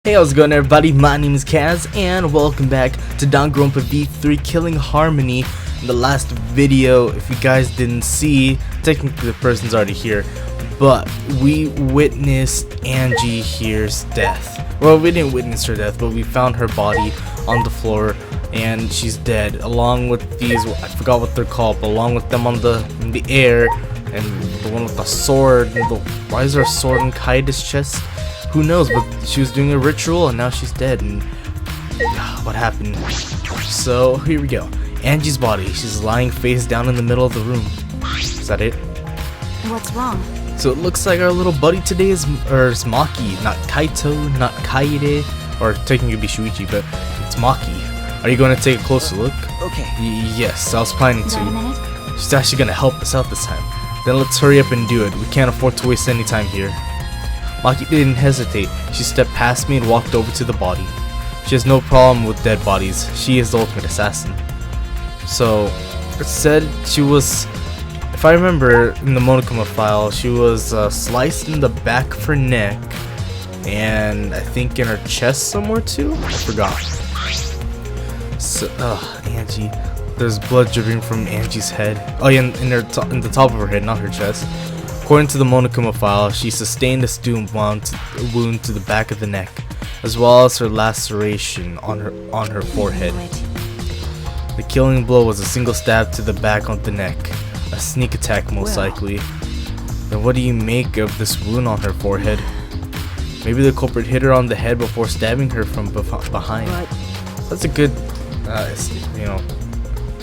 Hey, how's it going, everybody? My name is Kaz, and welcome back to Danganronpa V3 Killing Harmony. In the last video, if you guys didn't see, technically the person's already here, but we witnessed Angie here's death. Well, we didn't witness her death, but we found her body on the floor, and she's dead, along with these, I forgot what they're called, but along with them in the air, and the one with the sword. Why is there a sword in Kaida's chest? Who knows, but she was doing a ritual and now she's dead, and what happened? So here we go. Angie's body. She's lying face down in the middle of the room. Is that it? What's wrong? So it looks like our little buddy today is Maki, not Kaito, not Kaede, or technically it'd be Shuichi, but it's Maki. Are you going to take a closer look? Okay. Yes, I was planning Is that a to. minute? She's actually going to help us out this time. Then let's hurry up and do it. We can't afford to waste any time here. Maki didn't hesitate. She stepped past me and walked over to the body. She has no problem with dead bodies. She is the ultimate assassin. So, it said she was, if I remember in the Monokuma file, she was sliced in the back of her neck, and I think in her chest somewhere too? I forgot. So, Angie. There's blood dripping from Angie's head. Oh yeah, in the top of her head, not her chest. According to the Monokuma file, she sustained a stun wound to the back of the neck, as well as her laceration on her forehead. The killing blow was a single stab to the back of the neck, a sneak attack most likely. Then what do you make of this wound on her forehead? Maybe the culprit hit her on the head before stabbing her from behind. That's a good,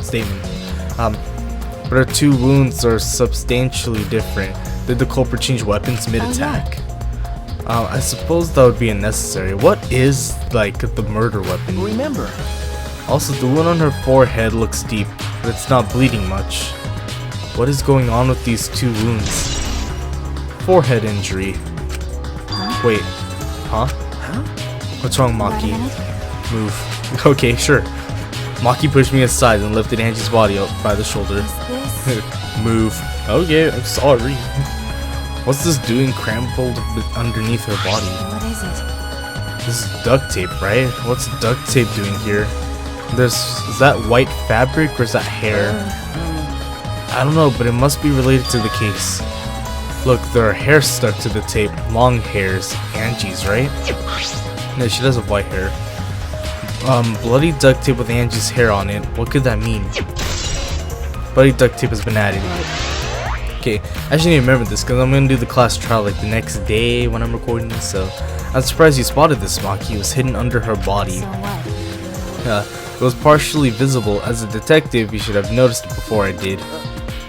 statement. But her two wounds are substantially different. Did the culprit change weapons mid-attack? I suppose that would be unnecessary. What is, the murder weapon? Remember. Also, the wound on her forehead looks deep, but it's not bleeding much. What is going on with these two wounds? Forehead injury. Wait. Huh? What's wrong, Maki? Move. Okay, sure. Maki pushed me aside and lifted Angie's body up by the shoulder. Move. Okay, I'm sorry. What's this doing crumpled underneath her body? What is it? This is duct tape, right? What's duct tape doing here? Is that white fabric or is that hair? I don't know, but it must be related to the case. Look, there are hairs stuck to the tape. Long hairs. Angie's, right? No, she does have white hair. Bloody duct tape with Angie's hair on it. What could that mean? Bloody duct tape has been added. Okay, I should even remember this because I'm gonna do the class trial the next day when I'm recording this. So I'm surprised you spotted this, Maki. It was hidden under her body. So what? It was partially visible. As a detective, you should have noticed it before I did.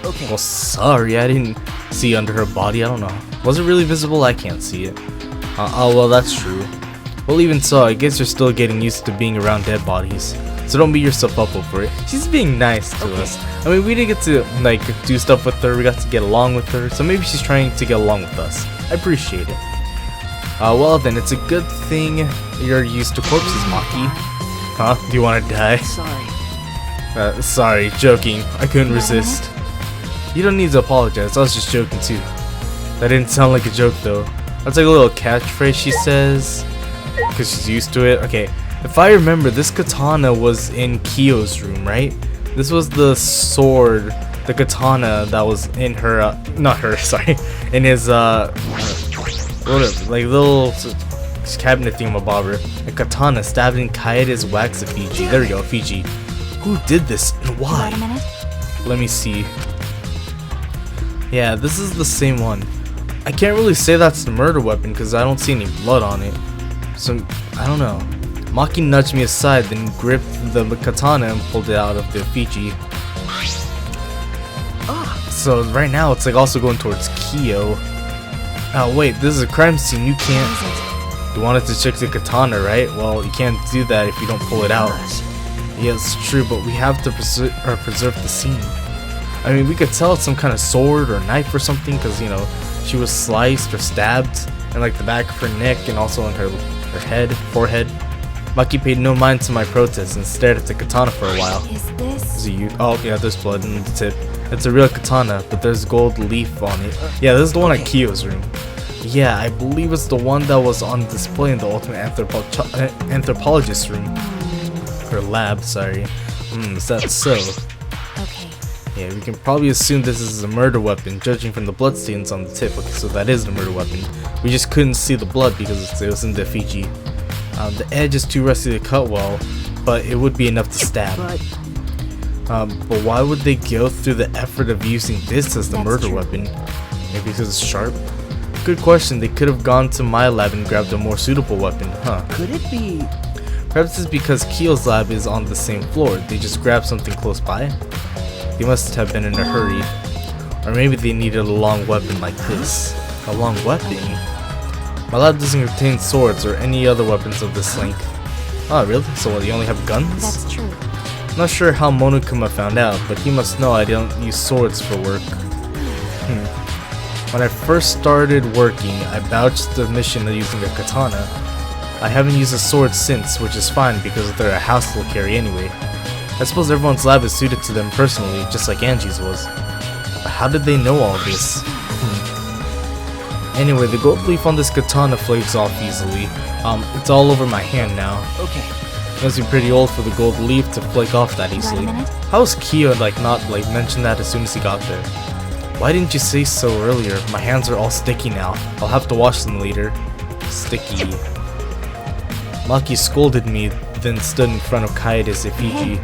Okay. Well, sorry, I didn't see under her body. I don't know. Was it really visible? I can't see it. Oh, well, that's true. Well, even so, I guess you're still getting used to being around dead bodies. So don't beat yourself up over it. She's being nice to us. I mean, we didn't get to, do stuff with her. We got to get along with her. So maybe she's trying to get along with us. I appreciate it. Well then, it's a good thing you're used to corpses, Maki. Huh? Do you want to die? Sorry. Sorry, joking. I couldn't resist. You don't need to apologize. I was just joking too. That didn't sound like a joke though. That's like a little catchphrase she says, because she's used to it. Okay, if I remember, this katana was in Kyo's room, right? This was the sword, the katana that was in her, not her, sorry, in his, whatever, little cabinet thingamabobber. A katana stabbed in Kaede's wax effigy. There we go, effigy. Who did this and why? Wait a minute. Let me see. Yeah, this is the same one. I can't really say that's the murder weapon because I don't see any blood on it. So, I don't know. Maki nudged me aside, then gripped the katana and pulled it out of the effigy. So right now it's also going towards Kyo. Oh wait, this is a crime scene. You can't. You wanted to check the katana, right? Well, you can't do that if you don't pull it out. Yeah, it's true, but we have to preserve the scene. I mean, we could tell it's some kind of sword or knife or something, because she was sliced or stabbed in the back of her neck and also in her forehead. Maki paid no mind to my protest and stared at the katana for a while. Is this? Is it you? Oh yeah, there's blood in the tip. It's a real katana, but there's gold leaf on it. Yeah, this is the one at Kyo's room. Yeah, I believe it's the one that was on display in the Ultimate Anthropologist room. Or lab, sorry. Is that so? Okay. Yeah, we can probably assume this is a murder weapon, judging from the bloodstains on the tip. Okay, so that is the murder weapon. We just couldn't see the blood because it was in the effigy. The edge is too rusty to cut well, but it would be enough to stab. But why would they go through the effort of using this as the murder weapon? Maybe because it's sharp? Good question. They could have gone to my lab and grabbed a more suitable weapon, huh? Could it be? Perhaps it's because Keel's lab is on the same floor. They just grabbed something close by? They must have been in a hurry. Or maybe they needed a long weapon like this. A long weapon? My lab doesn't contain swords or any other weapons of this length. Oh, really? So what, you only have guns? That's true. Not sure how Monokuma found out, but he must know I don't use swords for work. When I first started working, I bounced the mission of using a katana. I haven't used a sword since, which is fine because they're a household carry anyway. I suppose everyone's lab is suited to them personally, just like Angie's was. But how did they know all this? Anyway, the gold leaf on this katana flakes off easily. It's all over my hand now. Okay. It must be pretty old for the gold leaf to flake off that easily. How was Kyo not mention that as soon as he got there? Why didn't you say so earlier? My hands are all sticky now. I'll have to wash them later. Sticky. Maki scolded me, then stood in front of Kaede's effigy.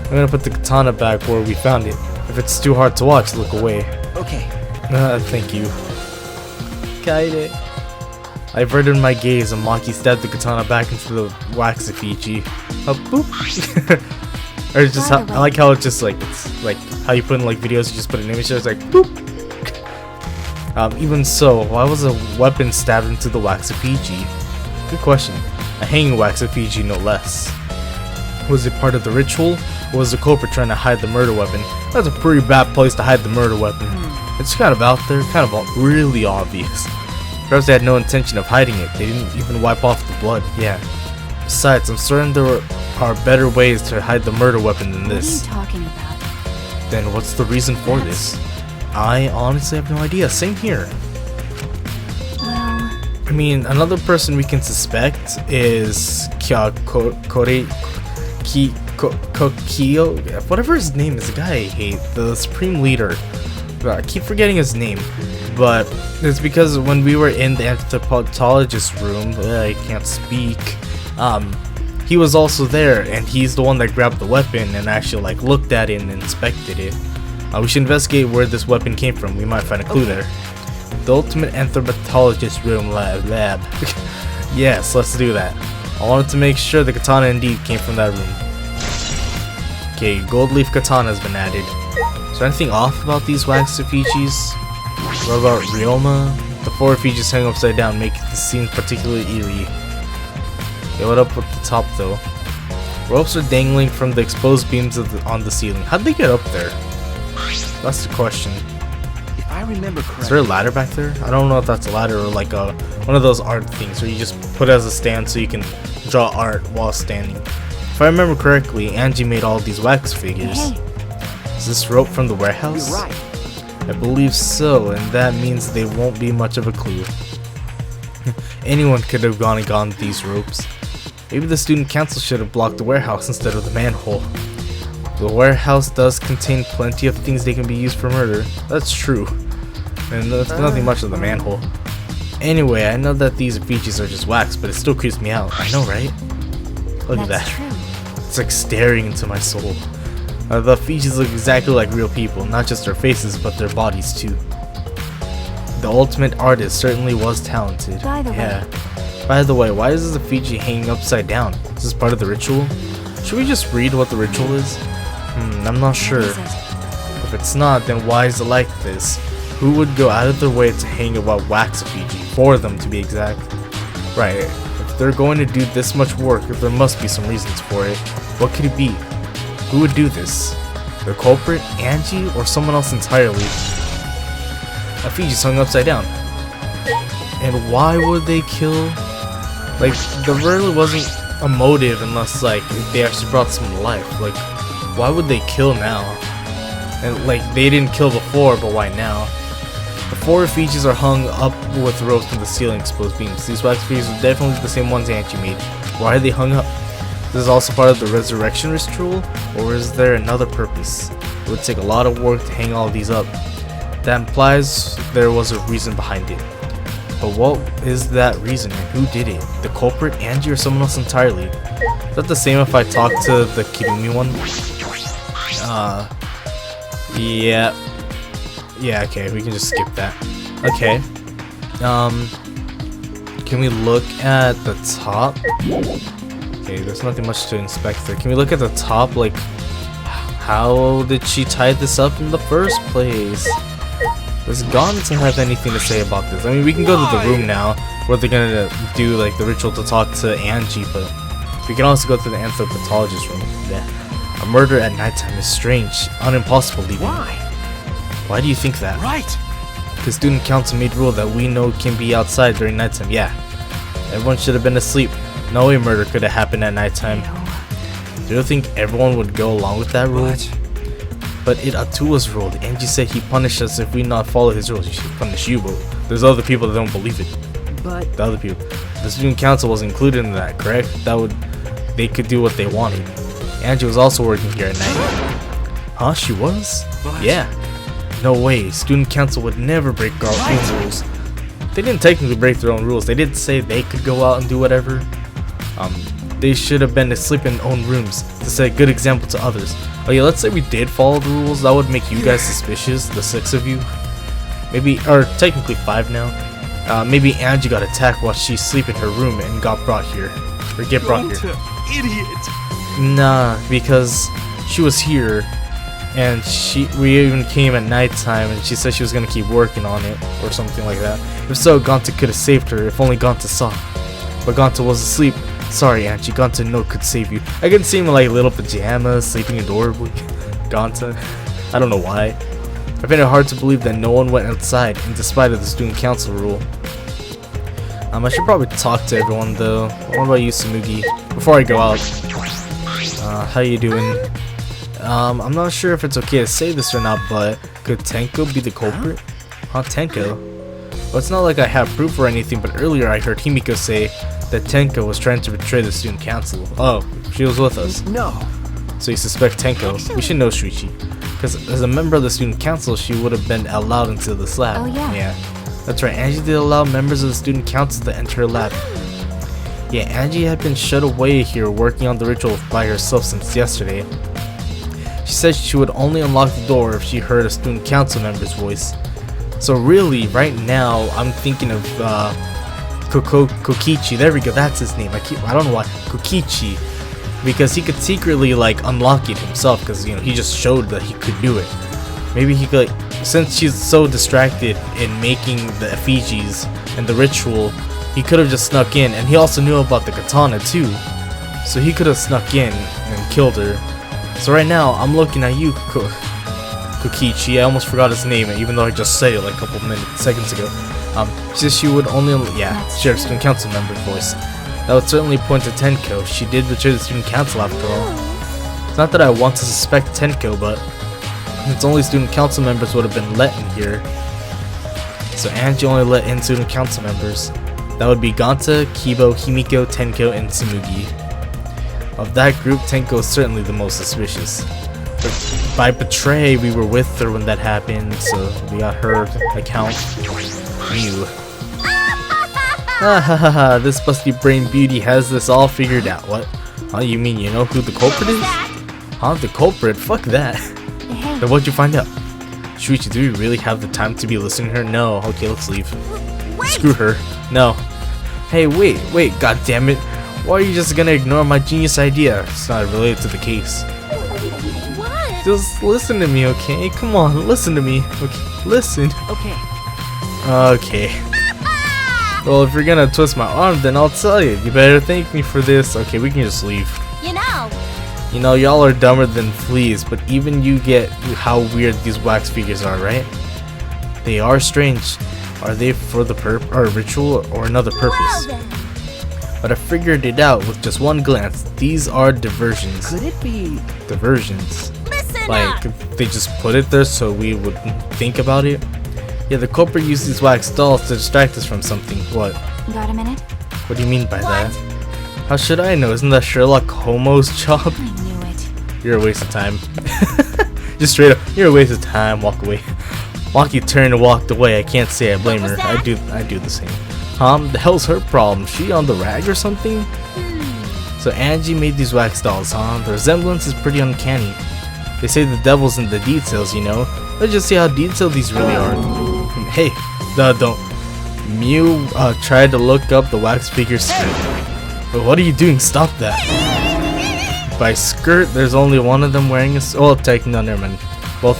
I'm gonna put the katana back where we found it. If it's too hard to watch, look away. Okay. Thank you. Kaede. I averted my gaze and Maki stabbed the katana back into the wax effigy. Boop. Or it's just I like how it's just it's like how you put in videos, you just put an image there, it's like boop. Even so, why was a weapon stabbed into the wax effigy? Good question. A hanging wax effigy, no less. Was it part of the ritual, or was the culprit trying to hide the murder weapon? That's a pretty bad place to hide the murder weapon. It's kind of out there, kind of really obvious. Perhaps they had no intention of hiding it. They didn't even wipe off the blood. Yeah. Besides, I'm certain there are better ways to hide the murder weapon than this. What are you talking about? Then what's the reason for this? I honestly have no idea. Same here. Well, I mean, another person we can suspect is Kokio, whatever his name is, the guy I hate, the supreme leader. I keep forgetting his name, but it's because when we were in the anthropologist room, I can't speak, he was also there, and he's the one that grabbed the weapon and actually looked at it and inspected it. We should investigate where this weapon came from. We might find a clue there. The ultimate anthropologist room lab. Yes, let's do that. I wanted to make sure the katana indeed came from that room. Okay, gold leaf katana has been added. Is there anything off about these wax effigies? What about Ryoma? The four effigies hang upside down, making the scene particularly eerie. Okay, what up with the top though? Ropes are dangling from the exposed beams on the ceiling. How'd they get up there? That's the question. if I remember correctly, Is there a ladder back there? I don't know if that's a ladder or one of those art things where you just put it as a stand so you can draw art while standing. If I remember correctly, Angie made all these wax figures. Hey, Is this rope from the warehouse? you're right. I believe so, and that means they won't be much of a clue. Anyone could have gone and gotten these ropes. Maybe the student council should have blocked the warehouse instead of the manhole. The warehouse does contain plenty of things they can be used for murder. That's true. And that's nothing much of the manhole. Anyway, I know that these effigies are just wax, but it still creeps me out. I know, right? Look at That's that. true. It's like staring into my soul. The effigies look exactly like real people, not just their faces, but their bodies too. The ultimate artist certainly was talented. By the way. Yeah. By the way, why is this effigy hanging upside down? Is this part of the ritual? Should we just read what the ritual is? I'm not sure. What is it? If it's not, then why is it like this? Who would go out of their way to hang a wax effigy? 4 of them to be exact. Right, if they're going to do this much work, there must be some reasons for it. What could it be? Who would do this? The culprit, Angie, or someone else entirely? Effigy's hung upside down. And why would they kill? There really wasn't a motive unless they actually brought someone to life. Why would they kill now? And they didn't kill before, but why now? The 4 effigies are hung up with ropes from the ceiling exposed beams. These wax figures are definitely the same ones Angie made. Why are they hung up? This is also part of the resurrection ritual, or is there another purpose? It would take a lot of work to hang all of these up. That implies there was a reason behind it. But what is that reason and who did it? The culprit, Angie, or someone else entirely? Is that the same if I talk to the Kirumi one? Yeah. Yeah, okay, we can just skip that. Okay. Can we look at the top? Okay, there's nothing much to inspect there. Can we look at the top? Like, how did she tie this up in the first place? Does Gonta have anything to say about this? I mean, we can go to the room now where they're gonna do like the ritual to talk to Angie, but we can also go to the anthropologist room. Yeah. A murder at nighttime is strange, impossible even. Why do you think that? Right. The student council made rule that we know can be outside during nighttime. Yeah. Everyone should have been asleep. No way murder could have happened at nighttime. Do you think everyone would go along with that rule? What? But it Atua's rule. Angie said he punished us if we not follow his rules. He should punish you, but there's other people that don't believe it. But The other people. The student council was included in that, correct? They could do what they wanted. Angie was also working here at night. Huh? She was? What? Yeah. No way. Student council would never break our own rules. They didn't technically break their own rules. They did say they could go out and do whatever. They should have been asleep in their own rooms to set a good example to others. Oh yeah, let's say we did follow the rules. That would make you guys suspicious, the 6 of you. Maybe, or technically 5 now. Maybe Angie got attacked while she sleep in her room and got brought here. Or get brought here. Idiot. Nah, because she was here and we even came at nighttime and she said she was gonna keep working on it or something like that. If so, Gonta could have saved her if only Gonta saw. But Gonta was asleep. Sorry, Angie, Gonta no could save you. I can see him in like little pajamas, sleeping adorably. Gonta. I don't know why. I find it hard to believe that no one went outside in despite of the student council rule. I should probably talk to everyone though. What about you, Samugi? Before I go out. How you doing? I'm not sure if it's okay to say this or not, but could Tenko be the culprit? Huh, Tenko? Well, it's not like I have proof or anything, but earlier I heard Himiko say that Tenko was trying to betray the student council. Oh, she was with us. No. So you suspect Tenko. We should know Shuichi. Because as a member of the student council, she would have been allowed into this lab. Oh, yeah. Yeah. That's right, Angie did allow members of the student council to enter her lab. Yeah, Angie had been shut away here working on the ritual by herself since yesterday. She said she would only unlock the door if she heard a student council member's voice. So really, right now, I'm thinking of Kokichi. There we go, that's his name. I don't know why. Kokichi. Because he could secretly like unlock it himself because he just showed that he could do it. Maybe he could, since she's so distracted in making the effigies and the ritual, he could have just snuck in, and he also knew about the katana too. So he could have snuck in and killed her. So right now, I'm looking at you, Kokichi. I almost forgot his name, even though I just said it like a couple seconds ago. She said she would only, Sheriff Student Council member's voice. That would certainly point to Tenko. She did betray the Student Council after all. It's not that I want to suspect Tenko, but it's only Student Council members would have been let in here. So Angie only let in Student Council members. That would be Gonta, Kibo, Himiko, Tenko, and Tsumugi. Of that group, Tenko is certainly the most suspicious. But by betray, we were with her when that happened, so we got her account. Ew. Ah, this busty brain beauty has this all figured out. What? Huh, you mean you know who the culprit is? Huh, the culprit? Fuck that. Then what'd you find out? Shuichi, do we really have the time to be listening to her? No. Okay, let's leave. Screw her. No. Hey, wait, god damn it. Why are you just gonna ignore my genius idea? It's not related to the case. What? Just listen to me, okay? Come on, listen to me. Okay, listen. Okay. Okay. Well, if you're gonna twist my arm, then I'll tell you. You better thank me for this. Okay, we can just leave. You know, y'all are dumber than fleas, but even you get how weird these wax figures are, right? They are strange. Are they for the ritual or another purpose? But I figured it out with just one glance. These are diversions. Could it be diversions? Like, they just put it there so we would think about it. Yeah, the culprit used these wax dolls to distract us from something. What? Got a minute? What do you mean by that? How should I know? Isn't that Sherlock Holmes' job? I knew it. You're a waste of time. Just straight up, you're a waste of time. Walk away. Maki turned and walked away. I can't say I blame her. I do the same. The hell's her problem? She on the rag or something? So Angie made these wax dolls, huh? The resemblance is pretty uncanny. They say the devil's in the details, you know. Let's just see how detailed these really are. Hey, don't. Mew tried to look up the wax figure's skirt. But what are you doing? Stop that. By skirt, there's only one of them wearing a oh, technically, no, never mind. Both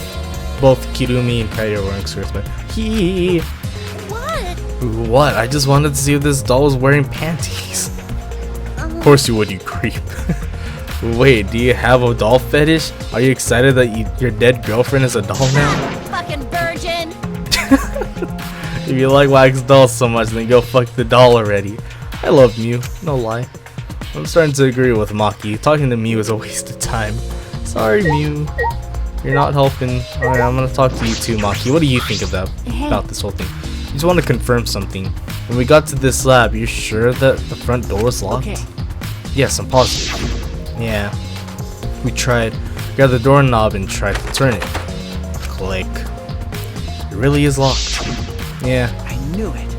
Kirumi and Kairi are wearing skirts, but What? I just wanted to see if this doll was wearing panties. Of course you would, you creep. Wait, do you have a doll fetish? Are you excited that your dead girlfriend is a doll now? Fucking virgin. If you like wax dolls so much, then go fuck the doll already. I love Mew, no lie. I'm starting to agree with Maki. Talking to Mew is a waste of time. Sorry, Mew. You're not helping. Alright, I'm gonna talk to you too, Maki. What do you think about this whole thing? I just want to confirm something. When we got to this lab, you're sure that the front door was locked? Okay. Yes, I'm positive. Yeah. We tried. Grabbed the doorknob and tried to turn it. Click. It really is locked. Yeah. I knew it.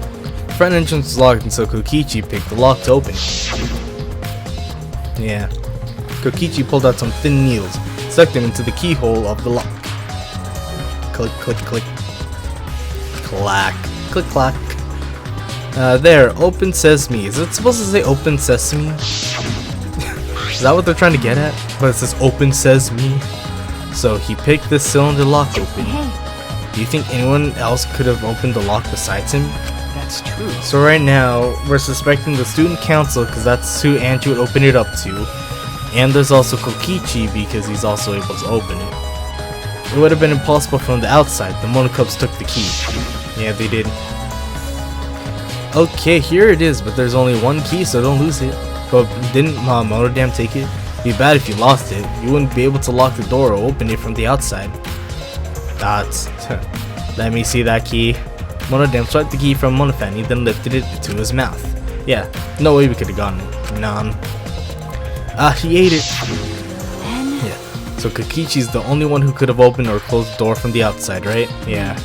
Front entrance was locked, and so Kokichi picked the lock to open. Yeah. Kokichi pulled out some thin needles, stuck them into the keyhole of the lock. Click, click, click. Clack. Click, clack. There, open sesame. Is it supposed to say open sesame? Is that what they're trying to get at? But it says open sesame. So he picked the cylinder lock open. Hey, Do you think anyone else could have opened the lock besides him? that's true. So right now, we're suspecting the student council because that's who Angie would open it up to. And there's also Kokichi because he's also able to open it. It would have been impossible from the outside. The Monocubs took the key. Yeah, they did. Okay, here it is, but there's only one key, so don't lose it. But didn't Monodam take it? It'd be bad if you lost it. You wouldn't be able to lock the door or open it from the outside. That's... Let me see that key. Monodam swiped the key from Monofani, then lifted it to his mouth. Yeah, no way we could have gotten it. None. He ate it. Yeah. So Kokichi's the only one who could have opened or closed the door from the outside, right? Yeah.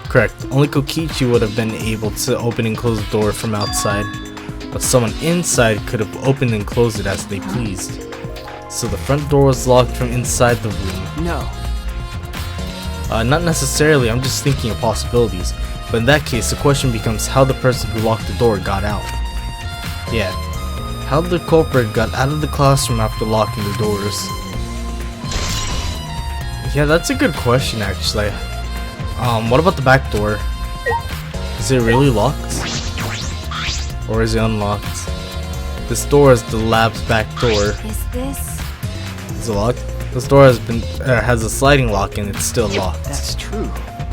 Correct. Only Kokichi would have been able to open and close the door from outside. But someone inside could have opened and closed it as they pleased. So the front door was locked from inside the room. No. Not necessarily, I'm just thinking of possibilities. But in that case, the question becomes how the person who locked the door got out. Yeah. How the culprit got out of the classroom after locking the doors. Yeah, that's a good question actually. What about the back door? Is it really locked? Or is it unlocked? This door is the lab's back door. Is this? Is it locked? This door has a sliding lock and it's still locked. That's true.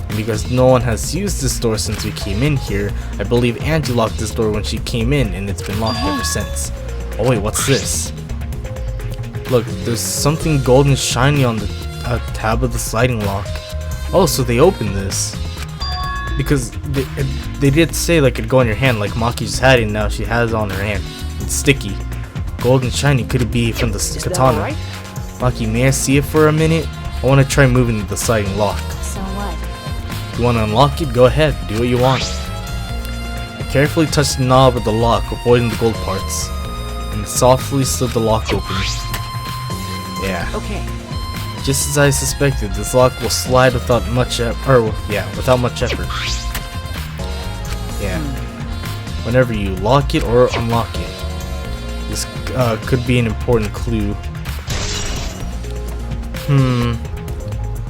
And because no one has used this door since we came in here, I believe Angie locked this door when she came in and it's been locked ever since. Oh wait, what's this? Look, there's something golden shiny on the tab of the sliding lock. Oh, so they opened this. Because they did say like it'd go in your hand, like Maki just had it and now she has it on her hand. It's sticky. Golden shiny, could it be from the katana? Right? Maki, may I see it for a minute? I want to try moving the sliding lock. So what? If you want to unlock it, go ahead, do what you want. I carefully touched the knob of the lock, avoiding the gold parts, and softly slid the lock open. Yeah. Okay. Just as I suspected, this lock will slide without much without much effort. Yeah. Whenever you lock it or unlock it. This could be an important clue.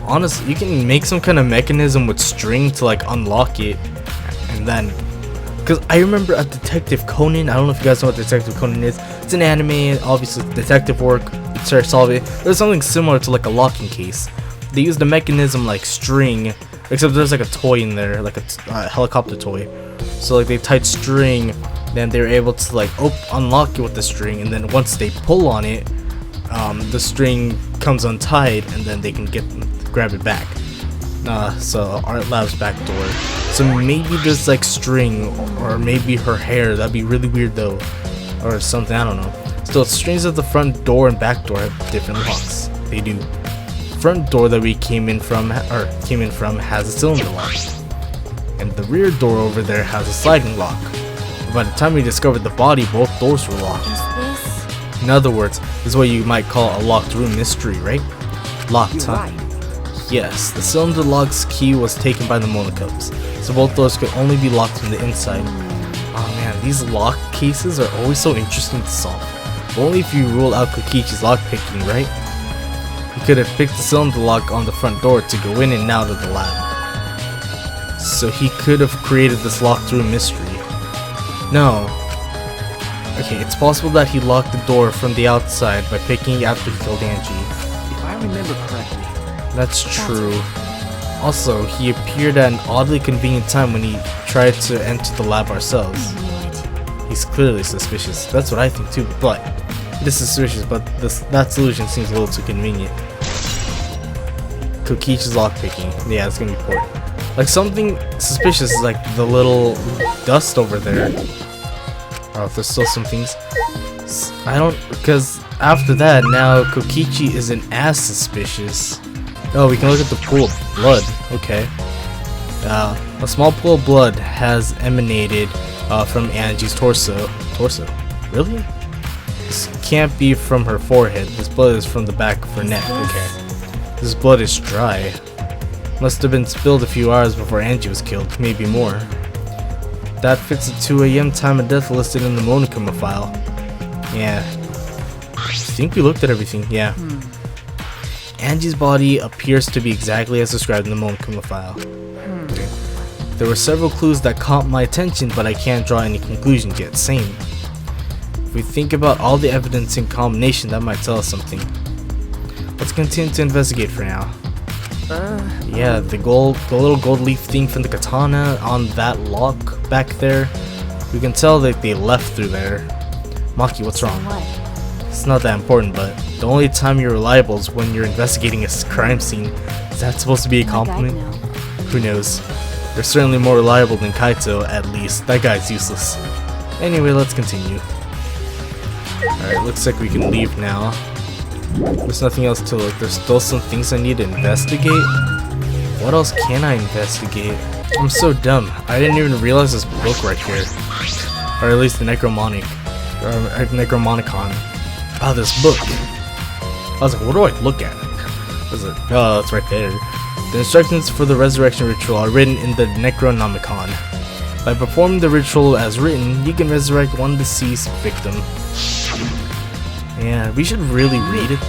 Honestly, you can make some kind of mechanism with string to like unlock it, and then, because I remember a Detective Conan. I don't know if you guys know what Detective Conan is. It's an anime, obviously detective work. Try to solve it. There's something similar to like a locking case. They used a mechanism like string, except there's like a toy in there, like a helicopter toy. So like they tied string, then they were able to like unlock it with the string, and then once they pull on it, the string comes untied, and then they can grab it back. So Art Lab's back door. So maybe there's like string, or maybe her hair. That'd be really weird though, or something. I don't know. Still, it's strange that the front door and back door have different locks. They do. Front door that we came in from has a cylinder lock, and the rear door over there has a sliding lock. By the time we discovered the body, both doors were locked. In other words, this is what you might call a locked room mystery, right? Locked, huh? Yes, the cylinder lock's key was taken by the Monocubs, so both doors could only be locked from the inside. Oh man, these lock cases are always so interesting to solve. But only if you rule out Kokichi's lockpicking, right? He could have picked the cylinder lock on the front door to go in and out of the lab. So he could have created this locked room mystery. No. Okay, it's possible that he locked the door from the outside by picking it after he killed Angie. If I remember correctly. That's true. Also, he appeared at an oddly convenient time when he tried to enter the lab ourselves. He's clearly suspicious. That's what I think too, but it is suspicious, but that solution seems a little too convenient. Kokichi's lockpicking. Yeah, it's gonna be important. Like, something suspicious is like the little dust over there. Oh, if there's still some things. I don't, because after that, now Kokichi isn't as suspicious. Oh, we can look at the pool of blood. Okay. A small pool of blood has emanated from Angie's torso. Torso? Really? This can't be from her forehead. This blood is from the back of her neck. Okay. This blood is dry. Must have been spilled a few hours before Angie was killed. Maybe more. That fits the 2 AM time of death listed in the Monokuma file. Yeah. I think we looked at everything. Yeah. Angie's body appears to be exactly as described in the Monokuma file. Okay. There were several clues that caught my attention, but I can't draw any conclusions yet. Same. If we think about all the evidence in combination, that might tell us something. Let's continue to investigate for now. Yeah, the little gold leaf thing from the katana on that lock back there. We can tell that they left through there. Maki, what's wrong? It's not that important, but the only time you're reliable is when you're investigating a crime scene. Is that supposed to be a compliment? Who knows? They're certainly more reliable than Kaito, at least. That guy's useless. Anyway, let's continue. Alright, looks like we can leave now. There's nothing else to look. There's still some things I need to investigate. What else can I investigate? I'm so dumb. I didn't even realize this book right here. Or at least the necronomicon. Oh, this book. I was like, what do I look at? I was like, oh, it's right there. The instructions for the resurrection ritual are written in the necronomicon. By performing the ritual as written, you can resurrect one deceased victim. Yeah, we should really read it.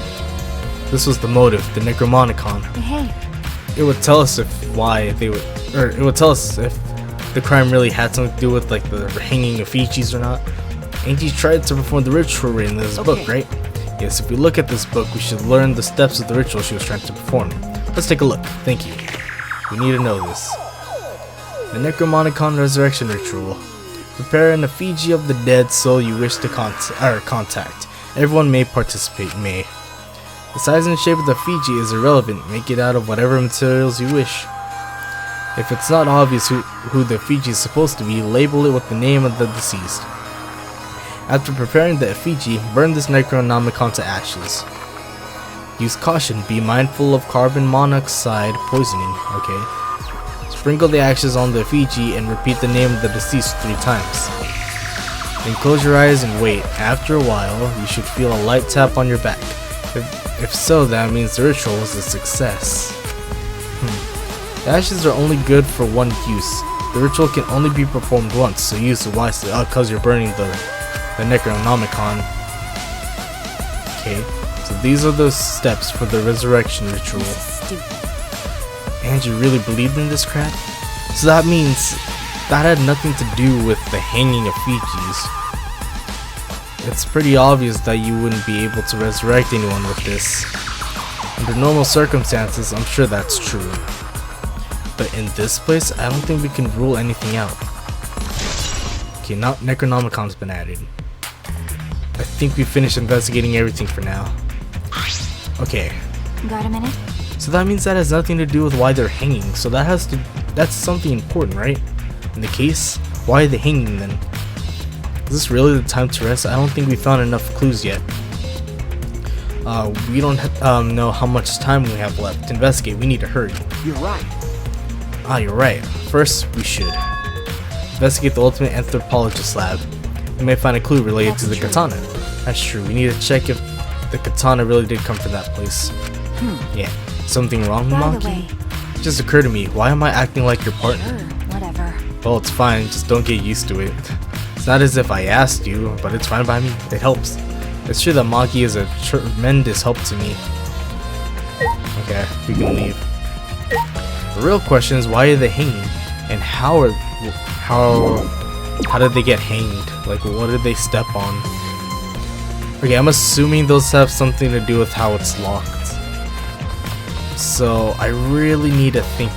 This was the motive, the necronomicon. Hey. It would tell us if it would tell us if the crime really had something to do with like the hanging of Ichis or not. Angie tried to perform the ritual written in this book, right? Yes, if we look at this book, we should learn the steps of the ritual she was trying to perform. Let's take a look. Thank you. We need to know this. The necronomicon resurrection ritual. Prepare an effigy of the dead soul you wish to contact. Everyone may participate. The size and shape of the effigy is irrelevant. Make it out of whatever materials you wish. If it's not obvious who the effigy is supposed to be, label it with the name of the deceased. After preparing the effigy, burn this necronomicon to ashes. Use caution. Be mindful of carbon monoxide poisoning. Okay. Sprinkle the ashes on the effigy and repeat the name of the deceased 3 times. Then close your eyes and wait. After a while, you should feel a light tap on your back. If so, that means the ritual was a success. The ashes are only good for one use. The ritual can only be performed once, so use it wisely. Oh, because you're burning the necronomicon. Okay, so these are the steps for the resurrection ritual. Angie really believed in this crap? So that means that had nothing to do with the hanging of Fijis. It's pretty obvious that you wouldn't be able to resurrect anyone with this. Under normal circumstances, I'm sure that's true. But in this place, I don't think we can rule anything out. Okay, now Necronomicon's been added. I think we finished investigating everything for now. Okay. Got a minute? So that means that has nothing to do with why they're hanging. So that's something important, right? In the case, why are they hanging then? Is this really the time to rest? I don't think we found enough clues yet. We don't know how much time we have left to investigate. We need to hurry. You're right. Ah, you're right. First, we should investigate the ultimate anthropologist lab. We may find a clue related to the katana. That's true. We need to check if the katana really did come from that place. Yeah. Something wrong, By the Maki? way, It just occurred to me. Why am I acting like your partner? whatever. Well, it's fine. Just don't get used to it. It's not as if I asked you, but it's fine by me. It helps. It's true that Maki is a tremendous help to me. Okay, we can leave. The real question is, why are they hanging? And how did they get hanged? Like, what did they step on? Okay, I'm assuming those have something to do with how it's locked. So I really need to think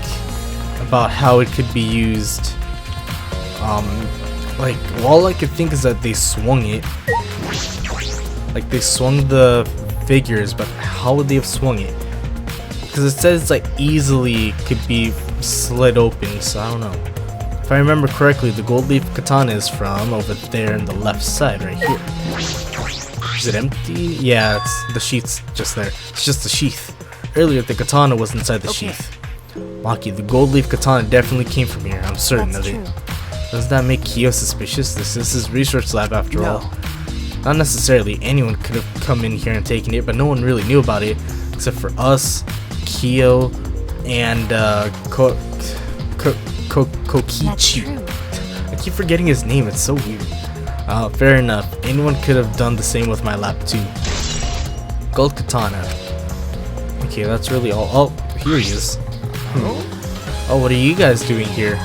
about how it could be used. Like, all I could think is that they swung it. Like, they swung the figures, but how would they have swung it? Because it says like easily could be slid open, so I don't know. If I remember correctly, the gold leaf katana is from over there on the left side, right here. Is it empty? Yeah, it's the sheath's just there. It's just the sheath. Earlier, the katana was inside the sheath. Maki, the gold leaf katana definitely came from here. I'm certain That's of true. it. Does that make Kyo suspicious? This is his research lab after all. Not necessarily. Anyone could have come in here and taken it, but no one really knew about it except for us, Kyo, and That's Kokichi. true. I keep forgetting his name. It's so weird. Fair enough. Anyone could have done the same with my lab too. Gold katana. Okay, that's really all. Oh, here he is. Oh, what are you guys doing here?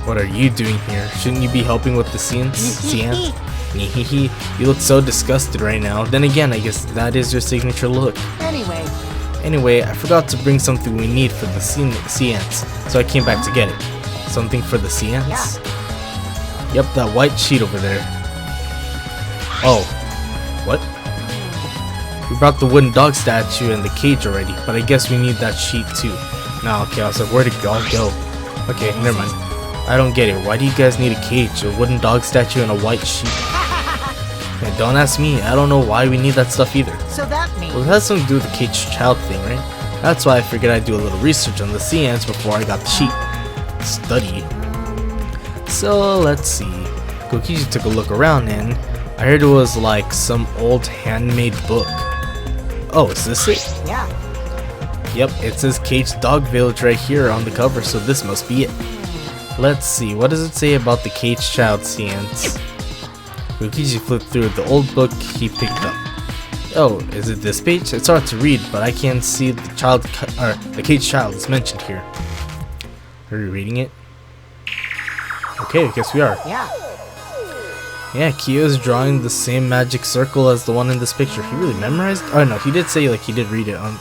What are you doing here? Shouldn't you be helping with the Seance? You look so disgusted right now. Then again, I guess that is your signature look. Anyway, I forgot to bring something we need for the Seance, so I came back to get it. Something for the Seance? Yep, that white sheet over there. Oh, what? We brought the wooden dog statue and the cage already, but I guess we need that sheet too. Nah, okay, I was like, where'd it all go? Okay, never mind. I don't get it. Why do you guys need a cage, a wooden dog statue, and a white sheet? Okay, don't ask me. I don't know why we need that stuff either. So that means Well, it has something to do with the caged child thing, right? That's why I figured I'd do a little research on the Seance before I got the sheet. Study. So, let's see. Kokichi took a look around and I heard it was like some old handmade book. Oh, is this it? yeah. Yep, it says Caged Dog Village right here on the cover, so this must be it. Let's see, what does it say about the Caged Child Seance? Kokichi flipped through the old book he picked up. Oh, is it this page? It's hard to read, but I can see the the Caged Child is mentioned here. Are you reading it? Okay, I guess we are. Yeah. Yeah, Kyo's drawing the same magic circle as the one in this picture. He really memorized? Oh no, he did say like he did read it on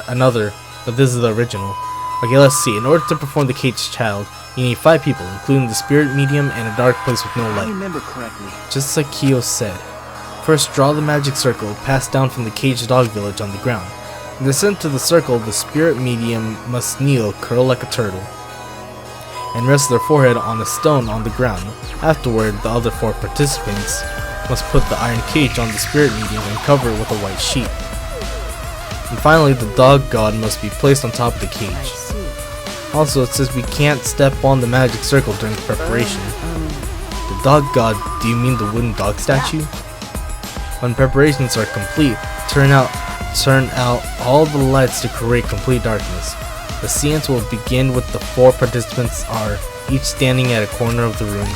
another, but this is the original. Okay, let's see. In order to perform the Caged Child, you need 5 people, including the spirit medium and a dark place with no I light. remember correctly. Just like Kyo said. First, draw the magic circle passed down from the Caged Dog Village on the ground. In the center of the circle, the spirit medium must kneel, curl like a turtle, and rest their forehead on a stone on the ground. Afterward, the other 4 participants must put the iron cage on the spirit medium and cover it with a white sheet. And finally, the dog god must be placed on top of the cage. Also, it says we can't step on the magic circle during preparation. The dog god, do you mean the wooden dog statue? When preparations are complete, turn out all the lights to create complete darkness. The seance will begin with the 4 participants are each standing at a corner of the room.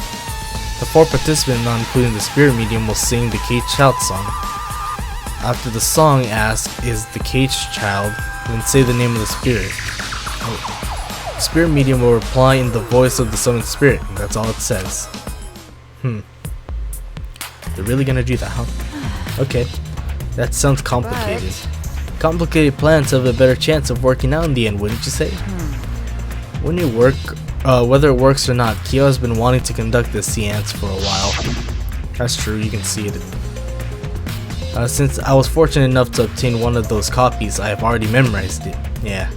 The 4 participants, not including the spirit medium, will sing the Caged Child song. After the song asks, "Is the Caged Child?" then say the name of the spirit. The spirit medium will reply in the voice of the summoned spirit, and that's all it says. They're really gonna do that, huh? Okay. That sounds complicated. Complicated plans have a better chance of working out in the end, wouldn't you say? When you work, whether it works or not, Kyo has been wanting to conduct this seance for a while. That's true, you can see it. Since I was fortunate enough to obtain one of those copies, I have already memorized it. Yeah.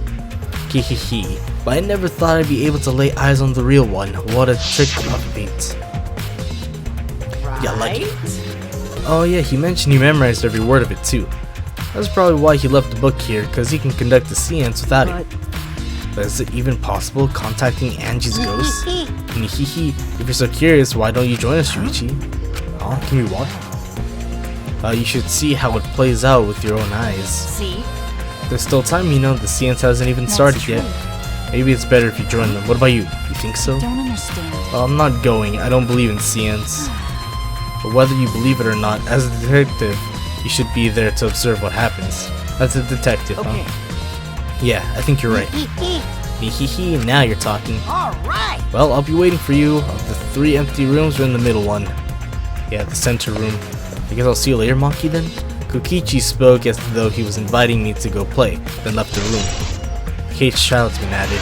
Hehehe. But I never thought I'd be able to lay eyes on the real one. What a trick of fate. Right? Yeah, like it. Oh yeah, he mentioned he memorized every word of it too. That's probably why he left the book here, because he can conduct a seance without it. But is it even possible contacting Angie's ghost? Hehe. If you're so curious, why don't you join us, Shuichi? Oh, can we walk? You should see how it plays out with your own eyes. See? There's still time, you know, the seance hasn't even started yet. Maybe it's better if you join them. What about you? You think so? Don't understand. Well, I'm not going. I don't believe in seance. But whether you believe it or not, as a detective, you should be there to observe what happens. As a detective, Okay. huh? Yeah, I think you're right. Hehehe, now you're talking. Alright! Well, I'll be waiting for you. Of the 3 empty rooms, we're in the middle one. Yeah, the center room. I guess I'll see you later, Monkey, then? Kokichi spoke as though he was inviting me to go play, then left the room. Kate's child's been added.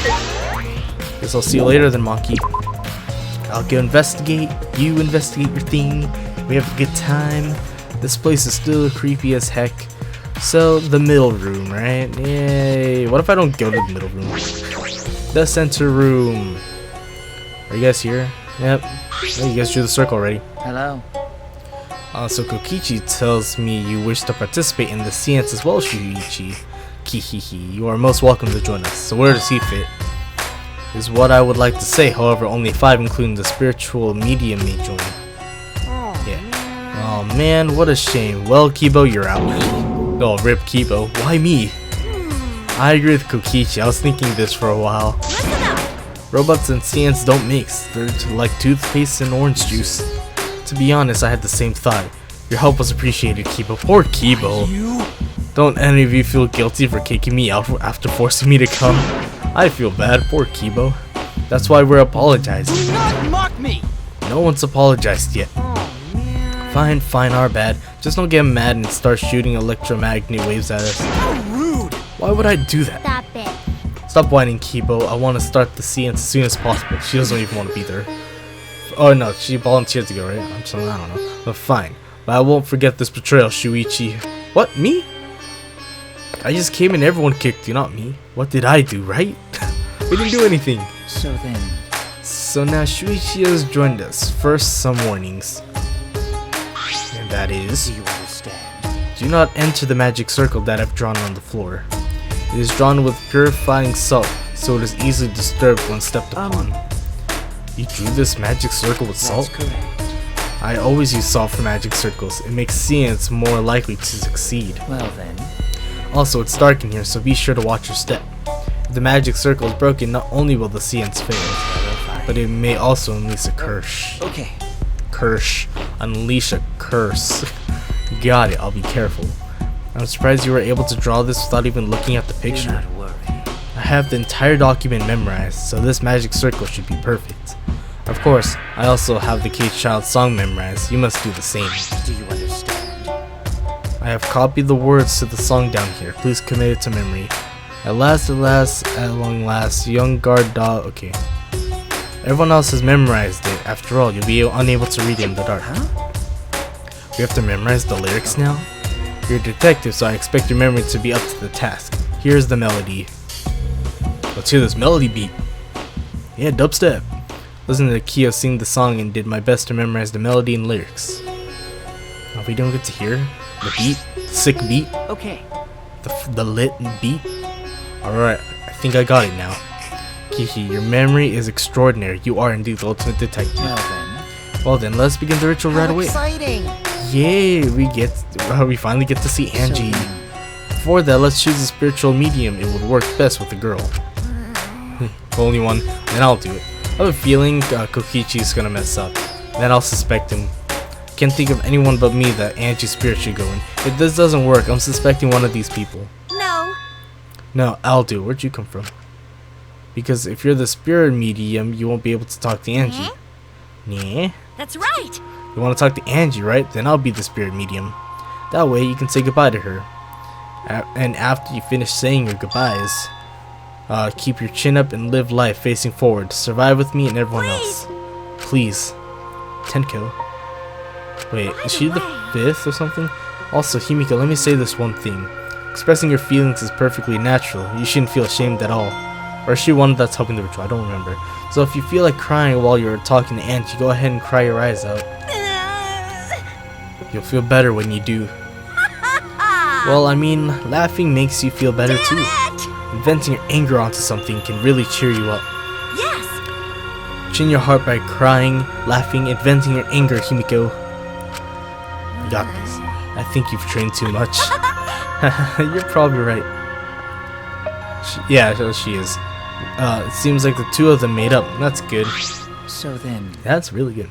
Guess I'll see you later then, Monkey. I'll go investigate, you investigate your thing, we have a good time. This place is still creepy as heck. So, the middle room, right? Yay. What if I don't go to the middle room? The center room. Are you guys here? Yep. Oh, you guys drew the circle already. Hello. So Kokichi tells me you wish to participate in the seance as well, Shuichi. Kihihi, you are most welcome to join us. So where does he fit? Is what I would like to say, however only 5 including the spiritual medium may join. Yeah. Oh man, what a shame. Well, Kibo, you're out. Oh, rip Kibo. Why me? I agree with Kokichi, I was thinking this for a while. Robots and seance don't mix, they're like toothpaste and orange juice. To be honest, I had the same thought. Your help was appreciated, Kibo. Poor Kibo. Don't any of you feel guilty for kicking me out after forcing me to come? I feel bad, poor Kibo. That's why we're apologizing. Do not mock me! No one's apologized yet. Fine, our bad. Just don't get mad and start shooting electromagnetic waves at us. How rude! Why would I do that? Stop it. Stop whining, Kibo. I want to start the seance as soon as possible. She doesn't even want to be there. Oh no, she volunteered to go, right? I don't know. But fine. But I won't forget this betrayal, Shuichi. What? Me? I just came and everyone kicked you, not me. What did I do, right? We didn't do anything. So then... So now Shuichi has joined us. First, some warnings. And that is... Do you understand? Do not enter the magic circle that I've drawn on the floor. It is drawn with purifying salt, so it is easily disturbed when stepped upon. You drew this magic circle with salt? That's correct. I always use salt for magic circles. It makes seance more likely to succeed. Well then... Also, it's dark in here, so be sure to watch your step. If the magic circle is broken, not only will the seance fail, but it may also unleash a curse. Okay. Curse. Unleash a curse. Got it, I'll be careful. I'm surprised you were able to draw this without even looking at the Do picture. not worry. I have the entire document memorized, so this magic circle should be perfect. Of course, I also have the Cage Child song memorized. You must do the same. Do you understand? I have copied the words to the song down here. Please commit it to memory. At last, at long last, young guard dog. Okay. Everyone else has memorized it. After all, you'll be unable to read it in the dark. Huh? We have to memorize the lyrics now? You're a detective, so I expect your memory to be up to the task. Here's the melody. Let's hear this melody beat. Yeah, dubstep. Listened to Kyo sing the song and did my best to memorize the melody and lyrics. Now, we don't get to hear the beat, the sick beat, Okay. the lit beat. Alright, I think I got it now. Kiki, your memory is extraordinary. You are indeed the ultimate detective. Well then, let's begin the ritual right away. Exciting! Yay, we finally get to see Angie. Before that, let's choose a spiritual medium. It would work best with a girl. Only one, then I'll do it. I have a feeling Kokichi's gonna mess up. Then I'll suspect him. Can't think of anyone but me that Angie's spirit should go in. If this doesn't work, I'm suspecting one of these people. No. No, I'll do. Where'd you come from? Because if you're the spirit medium, you won't be able to talk to Angie. Yeah? That's right. You want to talk to Angie, right? Then I'll be the spirit medium. That way you can say goodbye to her. And after you finish saying your goodbyes, keep your chin up and live life facing forward. Survive with me and everyone else. Please. Tenko. Wait, is she the 5th or something? Also, Himiko, let me say this one thing. Expressing your feelings is perfectly natural. You shouldn't feel ashamed at all. Or is she one that's helping the ritual? I don't remember. So if you feel like crying while you're talking to Angie, go ahead and cry your eyes out. You'll feel better when you do. Well, I mean, laughing makes you feel better too. Venting your anger onto something can really cheer you up. Yes! Chin your heart by crying, laughing, and venting your anger, Himiko. You got this. I think you've trained too much. You're probably right. She is. It seems like the two of them made up. That's good. So then... That's really good.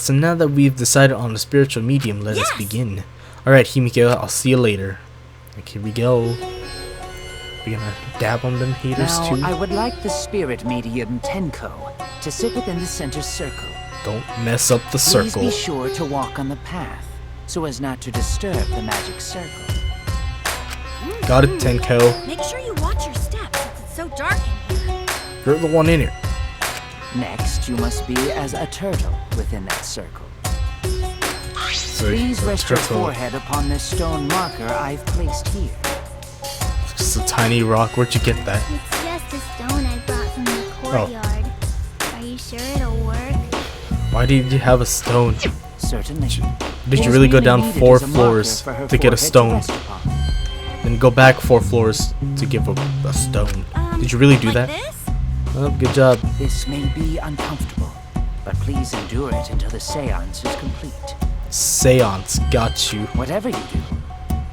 So now that we've decided on the spiritual medium, let us begin. Alright, Himiko, I'll see you later. Okay, here we go. We're gonna dab on them haters Now, too. I would like the spirit medium Tenko to sit within the center circle. Don't mess up the circle. Please be sure to walk on the path, so as not to disturb the magic circle. Got it, Tenko. Make sure you watch your steps since it's so dark in here. You're the one in here. Next, you must be as a turtle within that circle. So, Please rest your turtle. forehead upon this stone marker I've placed here. It's just a tiny rock. Where'd you get that? It's just a stone I brought from the courtyard. Are you sure it'll work? Why did you have a stone? Certainly. Did you really go down 4 floors to get a stone? Then go back 4 floors to give a stone. Did you really do like that? This? Oh, good job. This may be uncomfortable, but please endure it until the seance is complete. Seance, got you. Whatever you do,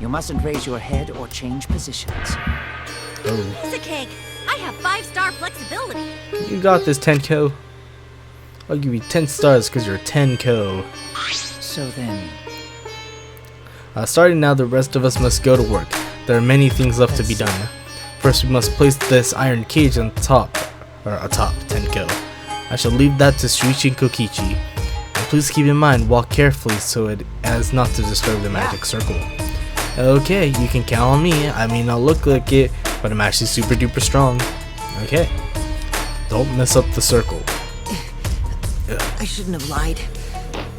you mustn't raise your head or change positions. Oh, Piece of cake. I have 5-star flexibility. you got this, Tenko. I'll give you 10 stars because you're a Tenko. So then, Starting now, the rest of us must go to work. There are many things left to be done. First, we must place this iron cage on top, atop Tenko. I shall leave that to Shuichi and Kokichi. And please keep in mind, walk carefully so as not to disturb the magic circle. Okay, you can count on me. I mean, I'll look like it, but I'm actually super duper strong. Okay. Don't mess up the circle. I shouldn't have lied.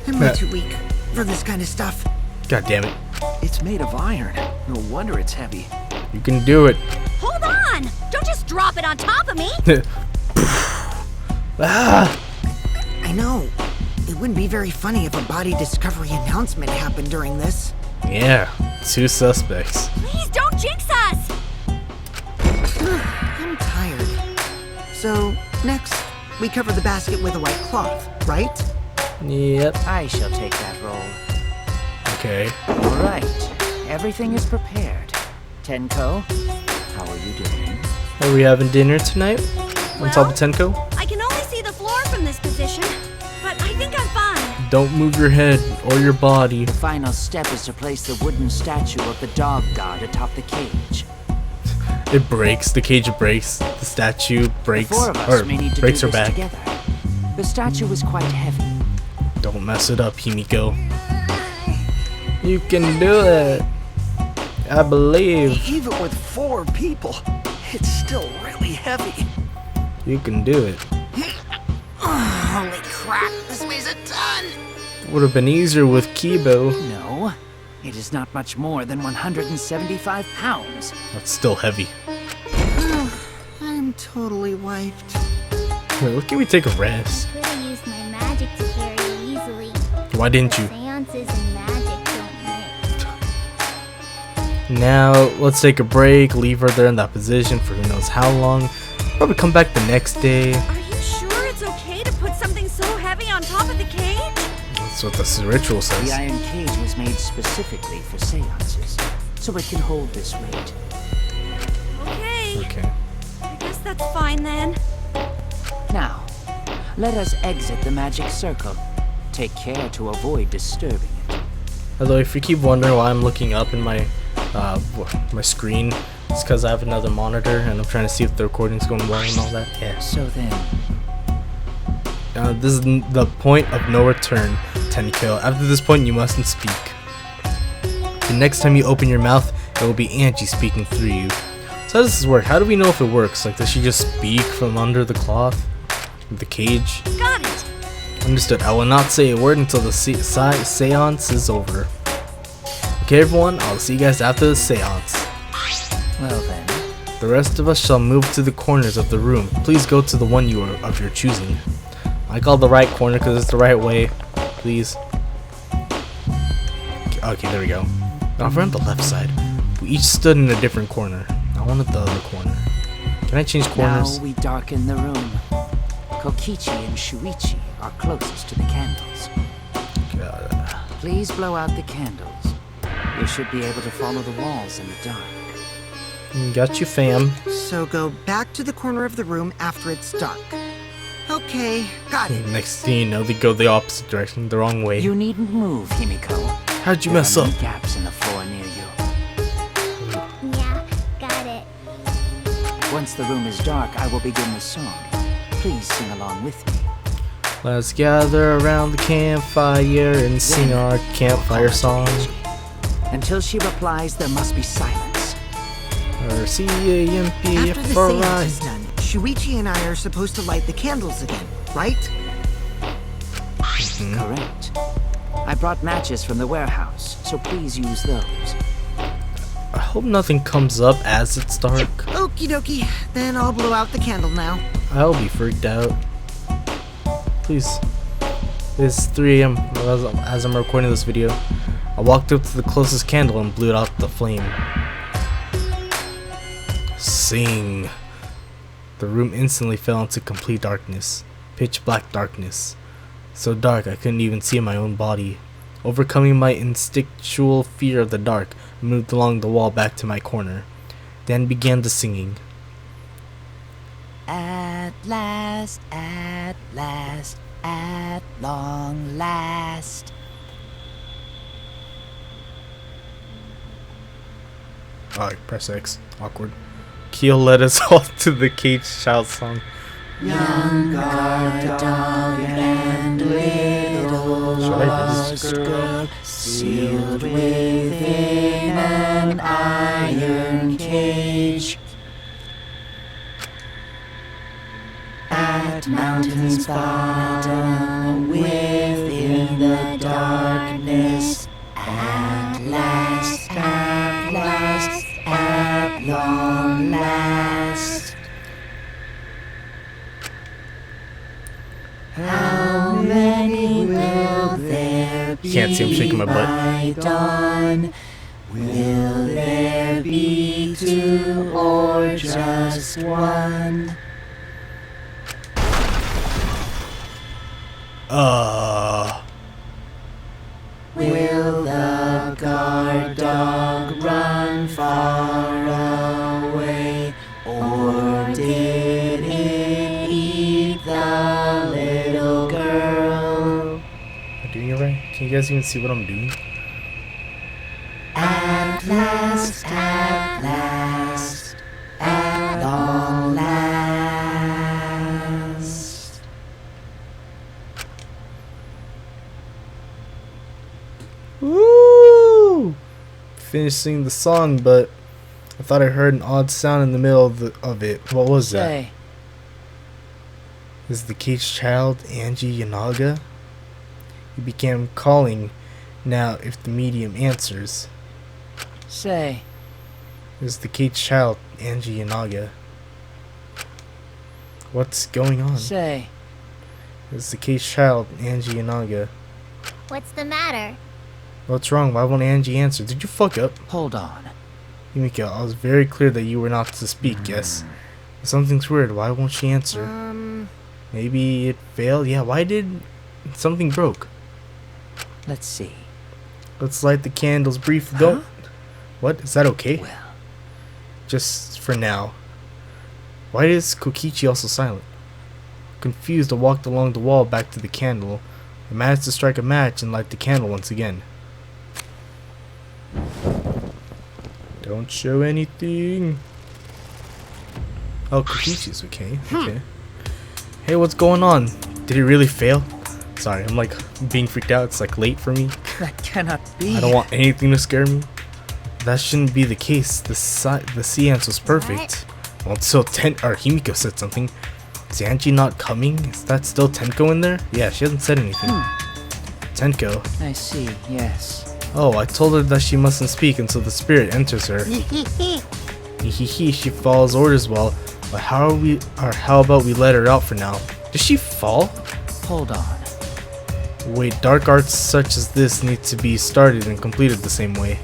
I'm way too weak for this kind of stuff. God damn it. It's made of iron. No wonder it's heavy. You can do it. Hold on! Don't just drop it on top of me! Ah! I know. It wouldn't be very funny if a body discovery announcement happened during this. Yeah, 2 suspects. Please don't jinx us! I'm tired. So, next, we cover the basket with a white cloth, right? Yep. I shall take that role. Okay. All right, everything is prepared. Tenko, how are you doing? Are we having dinner tonight? On top of Tenko? I can only see the floor from this position, but I think I'm fine. Don't move your head or your body. The final step is to place the wooden statue of the dog god atop the cage. It breaks. The cage breaks. The statue breaks. The 4 of us may need to breaks do her this back. together. The statue is quite heavy. Don't mess it up, Himiko. You can do it. I believe. Even with 4 people, it's still really heavy. You can do it. Holy crap, this weighs a ton! Would have been easier with Kibo. No, it is not much more than 175 pounds. That's still heavy. I'm totally wiped. Wait, look, can we take a rest? Could have used my magic to carry it easily. Why didn't you? Seances and magic don't mix. Now, let's take a break, leave her there in that position for who knows how long. Probably come back the next day. Are you sure it's okay to put something so heavy on top of the cage? That's what the ritual The says. iron cage was made specifically for seances, so it can hold this weight. Okay, Okay. I guess that's fine then. Now, let us exit the magic circle. Take care to avoid disturbing it. Although, if you keep wondering why I'm looking up in my my screen, it's because I have another monitor and I'm trying to see if the recording's going well and all that. Yeah. So then, This is the point of no return, Tenko. After this point, you mustn't speak. The next time you open your mouth, it will be Angie speaking through you. So how does this work? How do we know if it works? Like, does she just speak from under the cloth? The cage? Got it! Understood. I will not say a word until the seance is over. Okay, everyone, I'll see you guys after the seance. Well then, The rest of us shall move to the corners of the room. Please go to the one of your choosing. I call the right corner because it's the right way. Please. Okay, there we go. Now if we're on the left side, we each stood in a different corner. I wanted the other corner. Can I change corners? now we darken the room. Kokichi and Shuichi are closest to the candles. Please blow out the candles. You should be able to follow the walls in the dark. Got you, fam. So go back to the corner of the room after it's dark. Okay, got it. Next thing you know, they go the opposite direction, the wrong way. You needn't move, Himiko. How'd you There mess are up? many gaps in the floor near you. Yeah, got it. Once the room is dark, I will begin the song. Please sing along with me. Let's gather around the campfire and sing our campfire song. Until she replies, there must be silence. Or C-A-M-P After the seance is done, Shuichi and I are supposed to light the candles again, right? Correct. I brought matches from the warehouse, so please use those. I hope nothing comes up as it's dark. Okie dokie, then I'll blow out the candle now. I'll be freaked out. Please. It's 3 a.m. as I'm recording this video. I walked up to the closest candle and blew out the flame. Sing. The room instantly fell into complete darkness. Pitch black darkness. So dark I couldn't even see my own body. Overcoming my instinctual fear of the dark, I moved along the wall back to my corner. Then began the singing. At last, at long last. Alright, press X. Awkward. Keel led us all to the caged child song. Young guard dog and little lost girl, sealed within an iron cage. At mountain's bottom, within the darkness, at last, at long last. How many will there be? Can't see, I'm shaking my butt. By dawn? Will there be 2 or just 1? Will the guard dog run far away, or did it eat the little girl? Am I doing it right? Can you guys even see what I'm doing? At last, at long last. Woo! Finished singing the song, but I thought I heard an odd sound in the middle of it. What was that? Say, Is the caged child Angie Yanaga? He began calling. Now, if the medium answers, say, is the caged child Angie Yanaga? What's going on? say. Is the caged child Angie Yanaga? What's the matter? What's wrong? Why won't Angie answer? Did you fuck up? Hold on. Yumiko, I was very clear that you were not to speak, yes. If something's weird, why won't she answer? Maybe it failed? Yeah, why did something broke? Let's see. Let's light the candles briefly. Don't. What? Is that okay? Well, Just for now. Why is Kokichi also silent? Confused, I walked along the wall back to the candle. I managed to strike a match and light the candle once again. Don't show anything. Oh, Kokichi's okay. Okay. Hey, what's going on? Did it really fail? Sorry, I'm like being freaked out. It's like late for me. that cannot be. I don't want anything to scare me. That shouldn't be the case. The seance was perfect. Well, until Himiko said something. Is Angie not coming? Is that still Tenko in there? Yeah, she hasn't said anything. Tenko. I see, yes. Oh, I told her that she mustn't speak until the spirit enters her. Hehe, she follows orders well, but how about we let her out for now? Did she fall? Hold on. Wait, dark arts such as this need to be started and completed the same way.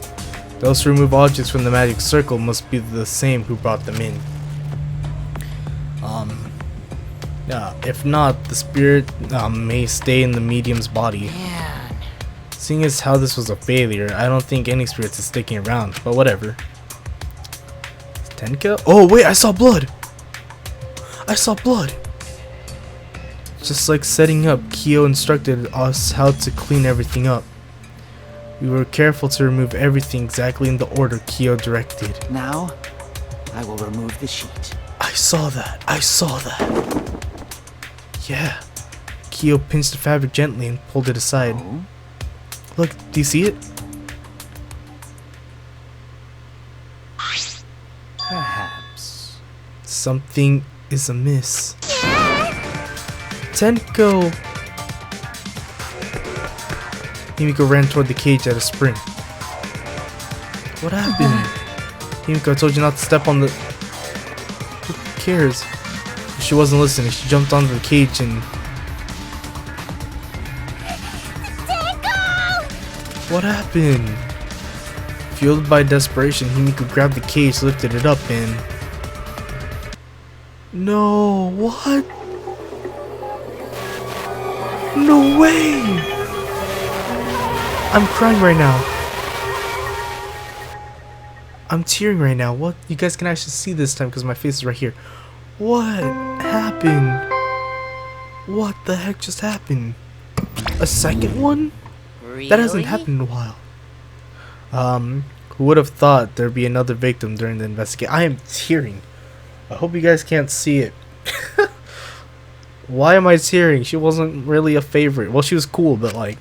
Those who remove objects from the magic circle must be the same who brought them in. If not, the spirit may stay in the medium's body. Man. Seeing as how this was a failure, I don't think any spirits is sticking around, but whatever. Tenka? Oh wait, I saw blood! I saw blood! Just like setting up, Kyo instructed us how to clean everything up. We were careful to remove everything exactly in the order Kyo directed. Now, I will remove the sheet. I saw that! I saw that! Yeah. Kyo pinched the fabric gently and pulled it aside. Oh? Look, do you see it? Perhaps. Something is amiss. Tenko! Himiko ran toward the cage at a sprint. What happened? Himiko, I told you not to step on the... Who cares? She wasn't listening. She jumped onto the cage and... What happened? Fueled by desperation, Himiko grabbed the cage, lifted it up, and... No, what? No way! I'm crying right now. I'm tearing right now. What? You guys can actually see this time because my face is right here. What happened? What the heck just happened? A second one? Really? That hasn't happened in a while. Who would have thought there'd be another victim during the investigation? I am tearing. I hope you guys can't see it. Why am I tearing? She wasn't really a favorite. Well, she was cool, but like...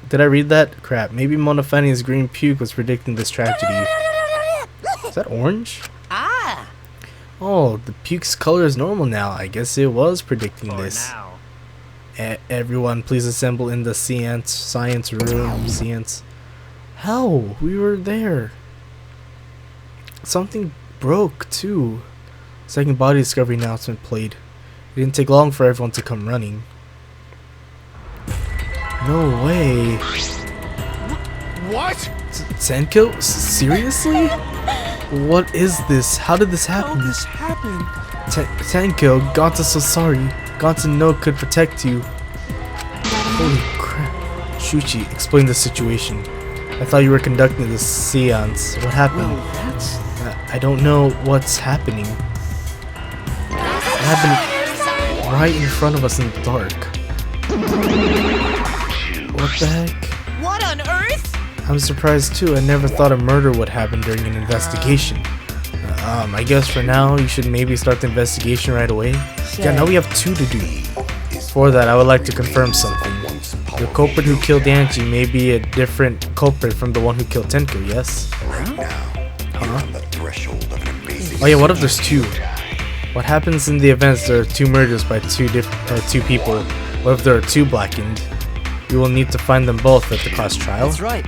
did I read that? Crap. Maybe Monofani's green puke was predicting this tragedy. Is that orange? Ah! Oh, the puke's color is normal now. I guess it was predicting this. Everyone, please assemble in the science room. Seance. Hell, we were there. Something broke too. Second body discovery announcement played. It didn't take long for everyone to come running. No way. What? Senko? Seriously? What is this? How did this happen? happened? Senko, Gonta's so sorry. Gonta no could protect you. Holy crap. Shuchi, explain the situation. I thought you were conducting this seance. What happened? I don't know what's happening. It happened right in front of us in the dark. What the heck? What on earth? I'm surprised too. I never thought a murder would happen during an investigation. I guess for now you should maybe start the investigation right away. Yeah, now we have 2 to do. For that, I would like to confirm something. The culprit who killed Angie may be a different culprit from the one who killed Tenko, yes? Oh yeah, what if there's 2? What happens in the events there are 2 murders by 2 people? What if there are 2 blackened? We will need to find them both at the class trial. That's right.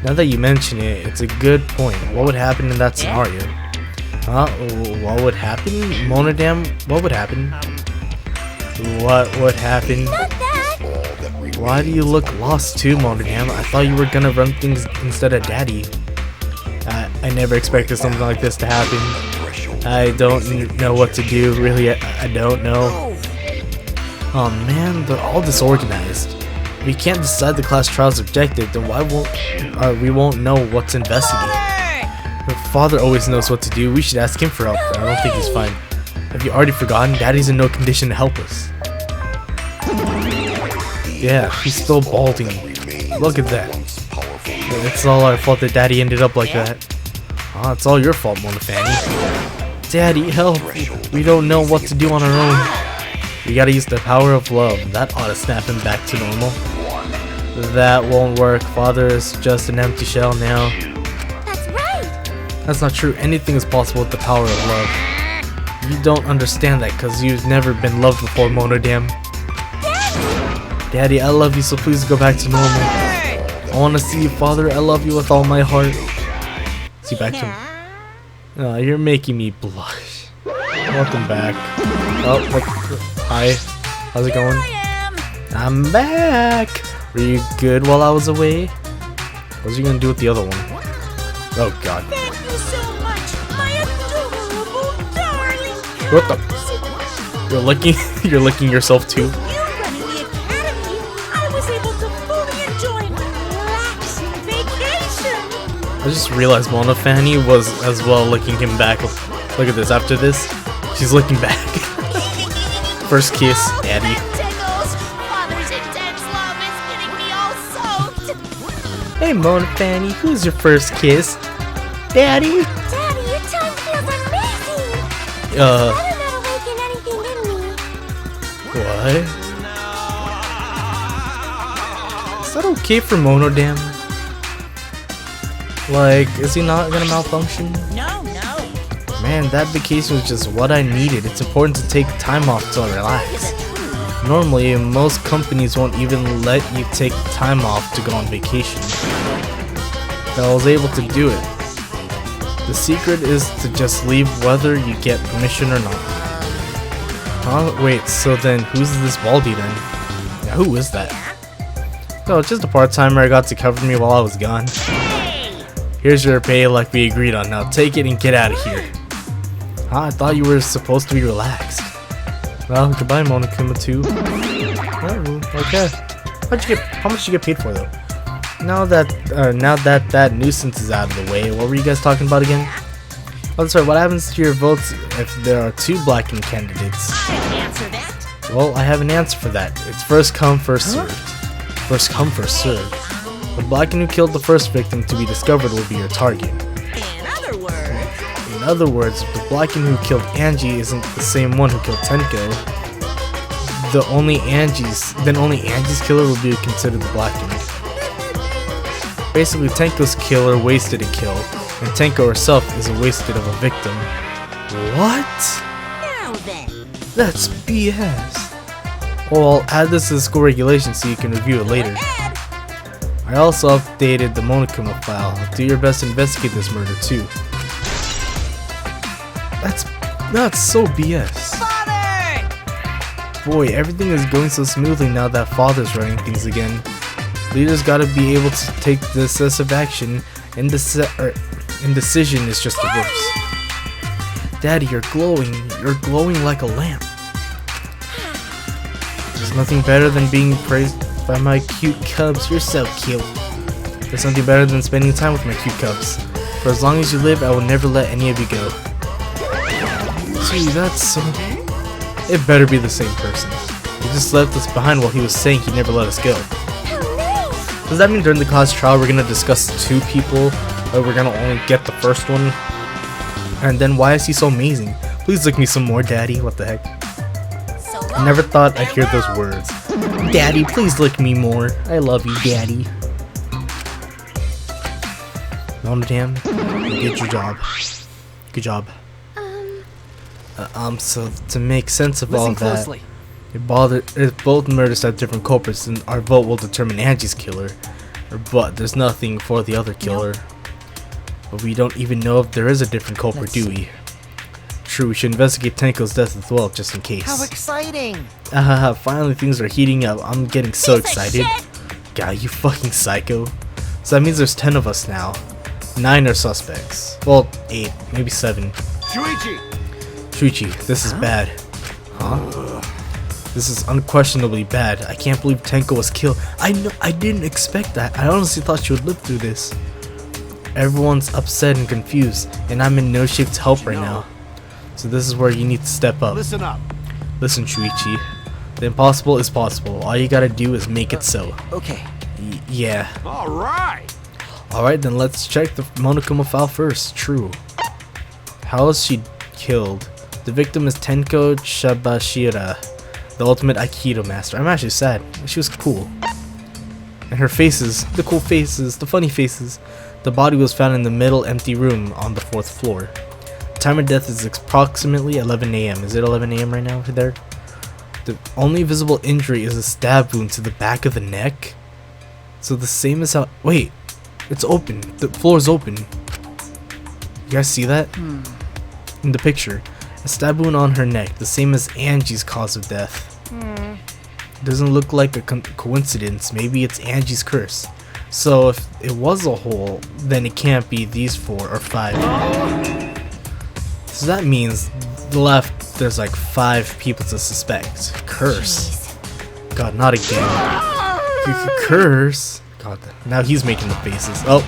Now that you mention it, it's a good point. What would happen in that scenario? What would happen? Monodam? What would happen? What would happen? Why do you look lost too, Monodam? I thought you were gonna run things instead of Daddy. I never expected something like this to happen. I don't know what to do, really. I don't know. Oh man, they're all disorganized. If we can't decide the class trial's objective, then why we won't know what to investigate. Her father always knows what to do. We should ask him for help. I don't think he's fine. Have you already forgotten? Daddy's in no condition to help us. Yeah, he's still balding. Look at that. It's all our fault that Daddy ended up like that. It's all your fault, Monofani. Daddy, help! We don't know what to do on our own. We gotta use the power of love. That ought to snap him back to normal. That won't work. Father is just an empty shell now. That's right. That's not true. Anything is possible with the power of love. You don't understand that because you've never been loved before, Monodam. Daddy, I love you, so please go back to normal. I want to see you, Father. I love you with all my heart. See, back to him. Oh, you're making me blush. Welcome back. Oh, hi. How's it going? I'm back. Were you good while I was away? What was you gonna do with the other one? Oh God. Thank you so much, my adorable darling. What the? You're licking. You're licking yourself too. You running the academy, I was able to fully enjoy my relaxing vacation. I just realized Mona Fanny was as well licking him back. Look at this. After this, she's licking back. First kiss, daddy. Tickles. Father's intense love is getting me all soaked. Hey Mona Fanny, who's your first kiss? Daddy? Daddy, your tongue feels amazing. I don't know awaken anything in me. What? Is that okay for Monodam? Like, is he not gonna malfunction? No. Man, that vacation was just what I needed. It's important to take time off to relax. Normally, most companies won't even let you take time off to go on vacation. But I was able to do it. The secret is to just leave whether you get permission or not. Huh? Wait, so then who's this Baldy then? Yeah, who is that? Oh, just a part-timer I got to cover me while I was gone. Here's your pay like we agreed on. Now take it and get out of here. Huh? I thought you were supposed to be relaxed. Well, goodbye, Monokuma too. Oh, okay. How much did you get paid for though? Now that that nuisance is out of the way, what were you guys talking about again? Oh, sorry. What happens to your votes if there are two blackened candidates? I can answer that. Well, I have an answer for that. It's first come, first served. First come, first served. The blackened who killed the first victim to be discovered will be your target. In other words, if the blackened who killed Angie isn't the same one who killed Tenko, then only Angie's killer will be considered the blackened. Basically, Tenko's killer wasted a kill, and Tenko herself is wasted of a victim. What? now then. That's BS. Well, I'll add this to the school regulations so you can review it later. I also updated the Monokuma file. Do your best to investigate this murder too. That's so BS. Father! Boy, everything is going so smoothly now that Father's running things again. Leaders gotta be able to take decisive action. Indecision is just the worst. Daddy, you're glowing. You're glowing like a lamp. There's nothing better than being praised by my cute cubs. You're so cute. There's something better than spending time with my cute cubs. For as long as you live, I will never let any of you go. Gee, that's so... It better be the same person. He just left us behind while he was saying he'd never let us go. Does that mean during the class trial we're gonna discuss two people, or we're gonna only get the first one? And then why is he so amazing? Please lick me some more, Daddy. What the heck? I never thought I'd hear those words. Daddy, please lick me more. I love you, Daddy. Monodam, you did your job. Good job. So to make sense of all that, if both murders have different culprits, then our vote will determine Angie's killer. But there's nothing for the other killer. But we don't even know if there is a different culprit, do we? True, we should investigate Tenko's death as well, just in case. How exciting! Finally things are heating up. I'm getting so excited. God, you fucking psycho. So that means there's 10 of us now. 9 are suspects. Well, 8, maybe 7. Shuichi, this is bad. Huh? This is unquestionably bad. I can't believe Tenko was killed. I didn't expect that. I honestly thought she would live through this. Everyone's upset and confused, and I'm in no shape to help right now. So this is where you need to step up. Listen up. Listen, Shuichi. The impossible is possible. All you gotta do is make it so. Okay. Yeah. All right. Alright, then let's check the Monokuma file first. True. How was she killed? The victim is Tenko Shabashira, the ultimate Aikido master. I'm actually sad. She was cool. And her faces, the cool faces, the funny faces. The body was found in the middle empty room on the 4th floor. The time of death is approximately 11 AM. Is it 11 AM right now over there? The only visible injury is a stab wound to the back of the neck. So the same as how... Wait. It's open. The floor is open. You guys see that? In the picture, a stab wound on her neck, the same as Angie's cause of death. It doesn't look like a coincidence. Maybe it's Angie's curse. So if it was a hole, then it can't be these 4 or 5. So that means the left, there's like 5 people to suspect. Curse. God, not again. Curse. God, now he's making the faces. Oh.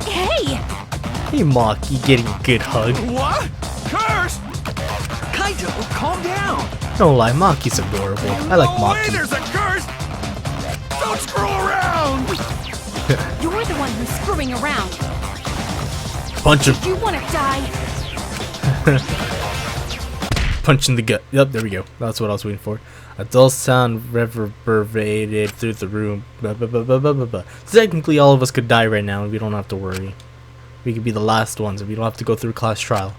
Hey! Hey, Maki, getting a good hug. What? Curse! Kaito, calm down! Don't lie, Maki's adorable. I like No way, Maki. there's a curse! Don't screw around! You're the one who's screwing around. Punch him. You wanna die? Punch in the gut. Yep, there we go. That's what I was waiting for. A dull sound reverberated through the room. Technically, all of us could die right now, and we don't have to worry. We could be the last ones, and we don't have to go through class trial.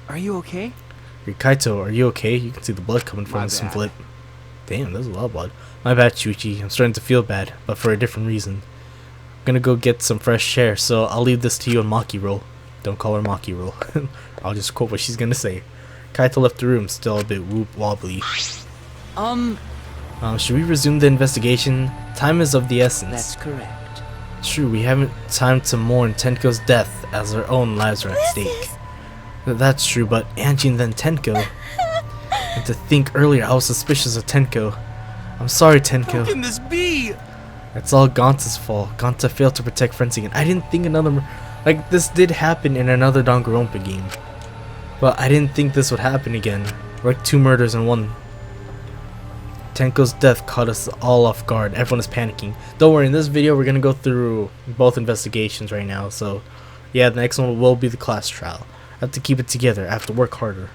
Are you okay? Hey, Kaito, are you okay? You can see the blood coming from some bad. flip. Damn, there's a lot of blood. My bad, Chuchi. I'm starting to feel bad, but for a different reason. I'm gonna go get some fresh air, so I'll leave this to you and Maki roll. Don't call her Maki roll. I'll just quote what she's gonna say. Kaito left the room, still a bit wobbly. Should we resume the investigation? Time is of the essence. That's correct. True, we haven't time to mourn Tenko's death as our own lives are at stake. That's true, but Angie and then Tenko. And to think earlier I was suspicious of Tenko. I'm sorry, Tenko. How can this be? It's all Gonta's fault. Gonta failed to protect friends again. I didn't think another... Like, this did happen in another Danganronpa game. But I didn't think this would happen again. Like 2 murders in one. Tenko's death caught us all off guard. Everyone is panicking. Don't worry, in this video we're gonna go through both investigations right now. So, yeah, the next one will be the class trial. I have to keep it together. I have to work harder.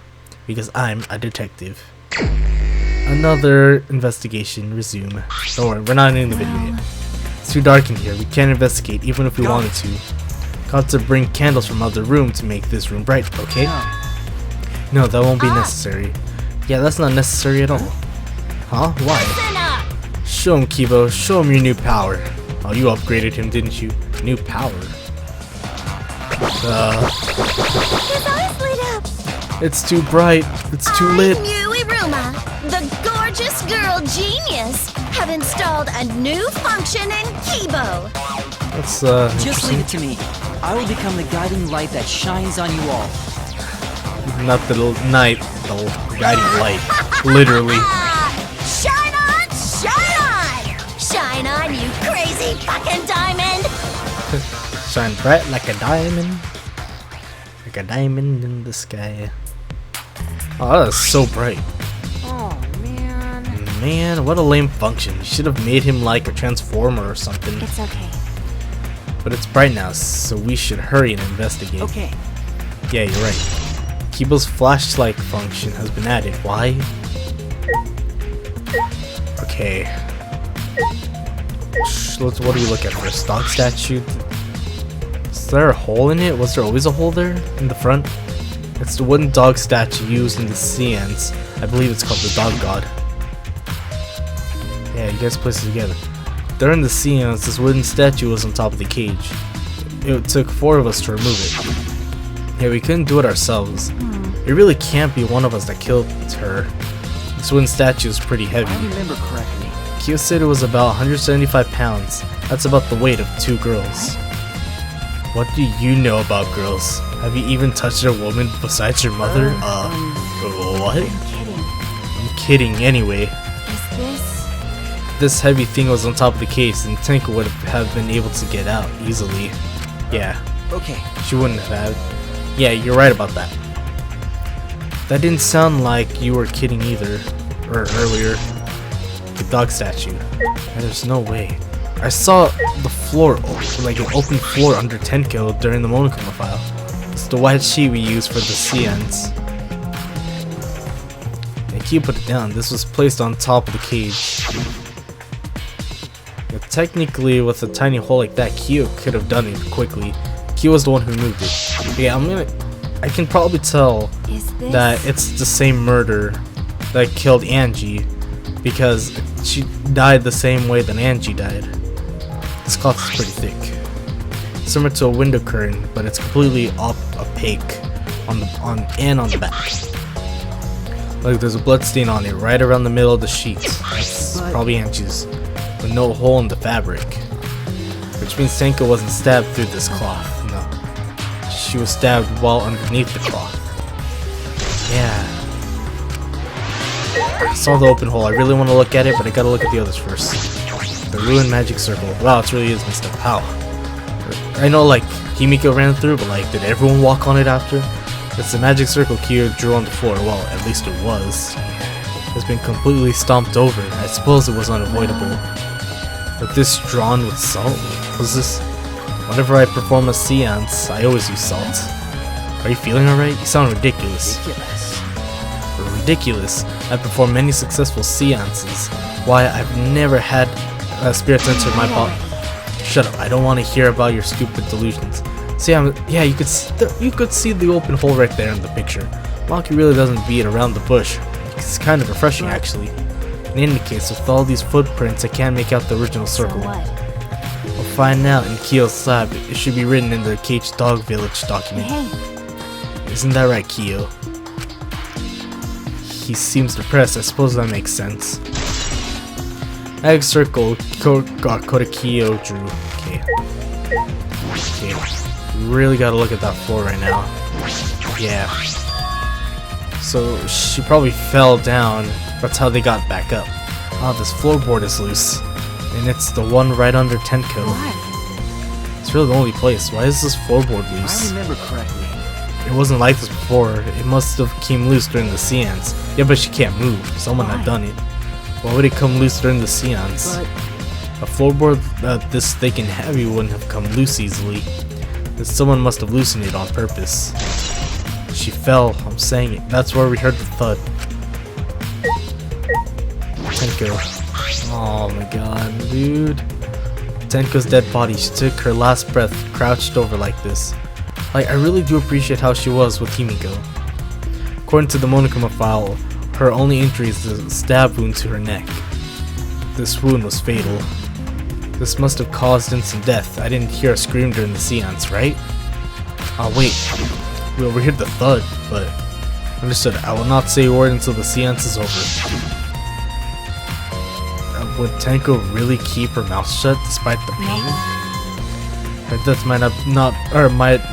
Because I'm a detective. Another investigation. Resume. Don't worry, we're not in the video yet. It's too dark in here. We can't investigate even if we wanted to. Got to bring candles from other room to make this room bright, okay? No, that won't be necessary. Yeah, that's not necessary at all. Huh? Why? Listen up! Show him, Kibo. Show him your new power. Oh, you upgraded him, didn't you? New power. His eyes lit up! It's too bright. It's too lit. I knew Iruma, the gorgeous girl genius, have installed a new function in Kibo. That's Just leave it to me. I will become the guiding light that shines on you all. not the night, the guiding light. Literally. Shine on, shine on! Shine on, you crazy fucking diamond! Shine bright like a diamond. Like a diamond in the sky. Oh, that is so bright. Oh, man. Man, what a lame function. You should have made him like a transformer or something. It's okay. But it's bright now, so we should hurry and investigate. Okay. Yeah, you're right. Kibo's flashlight function has been added. Why? Okay. What do we look at first? Stock statue? Is there a hole in it? Was there always a hole there in the front? It's the wooden dog statue used in the Seance. I believe it's called the Dog God. Yeah, you guys place it together. During the Seance, this wooden statue was on top of the cage. It took 4 of us to remove it. Yeah, we couldn't do it ourselves. It really can't be one of us that killed her. This wooden statue is pretty heavy. I remember correctly. Kyo said it was about 175 pounds. That's about the weight of 2 girls. What do you know about girls? Have you even touched a woman besides your mother? What? I'm kidding anyway. Is this... This heavy thing was on top of the case and Tenko would have been able to get out easily. Yeah, Okay. she wouldn't have. Yeah, you're right about that. That didn't sound like you were kidding either. Or earlier. The dog statue. There's no way. I saw the floor, like an open floor under Tenko during the monochroma file. It's the white sheet we use for the Seance. And Kyo put it down. This was placed on top of the cage. Yeah, technically, with a tiny hole like that, Kyo could have done it quickly. Kyo was the one who moved it. Yeah, I can probably tell Is this... that it's the same murder that killed Angie because she died the same way that Angie died. This cloth is pretty thick. similar to a window curtain, but it's completely opaque on the back. Look, there's a blood stain on it right around the middle of the sheet. It's probably Angie's, but no hole in the fabric, which means Tenko wasn't stabbed through this cloth. No, she was stabbed while underneath the cloth. Yeah. I saw the open hole. I really want to look at it, but I gotta look at the others first. The ruined magic circle. Wow, it really is messed up. How? I know, like, Himiko ran through, but like, did everyone walk on it after? It's the magic circle Kyo drew on the floor. Well, at least it was. It's been completely stomped over. I suppose it was unavoidable. But this drawn with salt? Was this? Whenever I perform a seance, I always use salt. Are you feeling alright? You sound ridiculous. Ridiculous. I performed many successful seances. Why, I've never had spirits enter my body. Shut up, I don't want to hear about your stupid delusions. See, yeah, you could see the open hole right there in the picture. Maki really doesn't beat around the bush. It's kind of refreshing, actually. In any case, with all these footprints, I can't make out the original circle. We'll find out in Kyo's slab. It should be written in the Caged Dog Village document. Isn't that right, Kyo? He seems depressed. I suppose that makes sense. Egg circle Korekiyo drew. Okay. Really gotta look at that floor right now. Yeah. So she probably fell down. That's how they got back up. Oh, this floorboard is loose. And it's the one right under Tenko. It's really the only place. Why is this floorboard loose? I remember correctly. It wasn't like this before. It must have came loose during the seance. Yeah, but she can't move. Someone had done it. Why would it come loose during the seance? A floorboard this thick and heavy wouldn't have come loose easily. Someone must have loosened it on purpose. She fell. I'm saying it. That's where we heard the thud. Tenko. Oh my god, dude. Tenko's dead body. She took her last breath, crouched over like this. Like, I really do appreciate how she was with Himiko. According to the Monokuma file, her only injury is the stab wound to her neck. This wound was fatal. This must have caused instant death. I didn't hear a scream during the seance, right? Oh wait, we overheard the thud, but understood. I will not say a word until the seance is over. Would Tenko really keep her mouth shut despite the pain? Her death might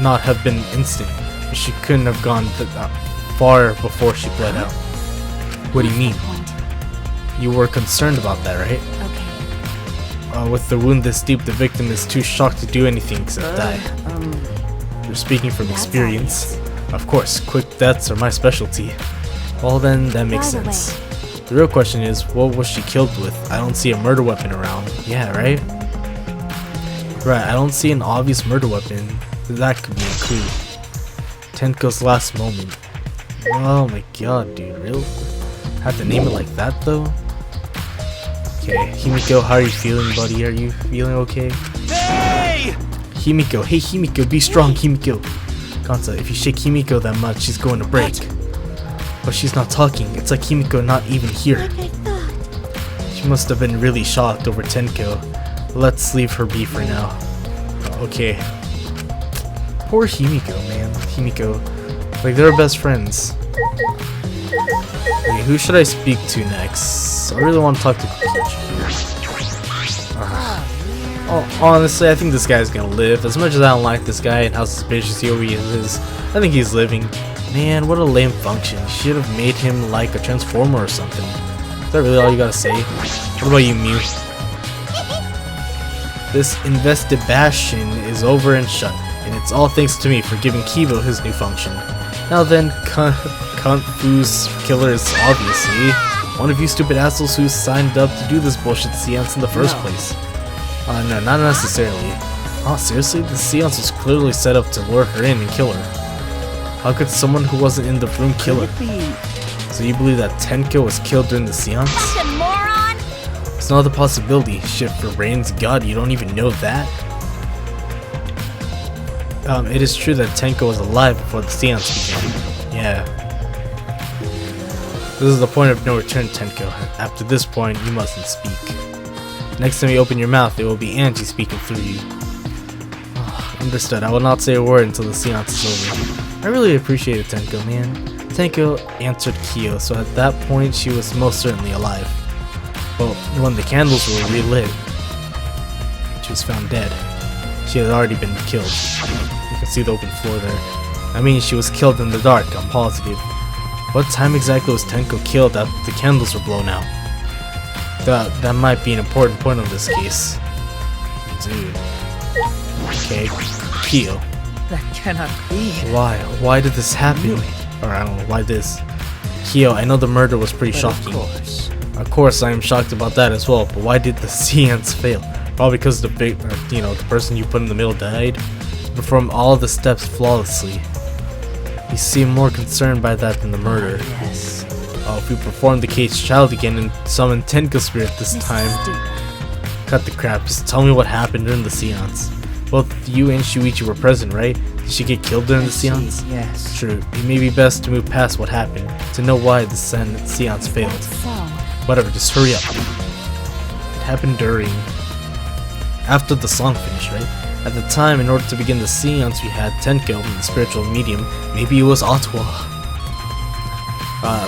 not have been instant. She couldn't have gone far before she bled out. What do you mean? You were concerned about that, right? Okay. With the wound this deep, the victim is too shocked to do anything except die. You're speaking from experience. Of course, quick deaths are my specialty. Well then, that makes sense. The real question is, what was she killed with? I don't see a murder weapon around. Yeah, right? Right, I don't see an obvious murder weapon. That could be a clue. Tenko's last moment. Oh my god, dude, really? Have to name it like that, though? Okay, Himiko, how are you feeling, buddy? Are you feeling okay? Hey! Himiko, hey Himiko, be strong, Himiko. Kansa, if you shake Himiko that much, she's going to break. But she's not talking. It's like Himiko not even here. She must have been really shocked over Tenko. Let's leave her be for now. Okay. Poor Himiko, man. Himiko. Like, they're best friends. Okay, who should I speak to next? I really want to talk to Oh, honestly, I think this guy's gonna live. As much as I don't like this guy and how suspicious he always is, I think he's living. Man, what a lame function. You should have made him like a transformer or something. Is that really all you gotta say? What about you, Mew? This investigation is over and shut, and it's all thanks to me for giving Kibo his new function. Now then, cunt foos killers, obviously. One of you stupid assholes who signed up to do this bullshit seance in the first place. No, not necessarily. Oh, seriously? The seance was clearly set up to lure her in and kill her. How could someone who wasn't in the room kill her? So you believe that Tenko was killed during the seance? Moron! It's not a possibility. Shit, for Rain's god, you don't even know that? It is true that Tenko was alive before the seance began. Yeah. This is the point of no return, Tenko. After this point, you mustn't speak. Next time you open your mouth, it will be Angie speaking through you. Understood. I will not say a word until the seance is over. I really appreciate it, Tenko, man. Tenko answered Kyo, so at that point she was most certainly alive. But when the candles were relit, she was found dead. She had already been killed. You can see the open floor there. I mean, she was killed in the dark, I'm positive. What time exactly was Tenko killed after the candles were blown out? That might be an important point of this case. Dude. Okay, Kyo. That cannot be. Why? Why did this happen? Or I don't know, why this? Kyo, I know the murder was pretty shocking. Of course, I am shocked about that as well, but why did the seance fail? Probably because the the person you put in the middle died. Performed all the steps flawlessly. You seem more concerned by that than the murder. Yes. Oh, if we perform the caged child again and summon Tenko spirit this time. Cut the crap, just tell me what happened during the seance. Both you and Shuichi were present, right? Did she get killed during the seance? Yes. True, it may be best to move past what happened, to know why the seance failed. Whatever, just hurry up. It happened after the song finished, right? At the time, in order to begin the seance, we had Tenko, the spiritual medium. Maybe it was Atwa.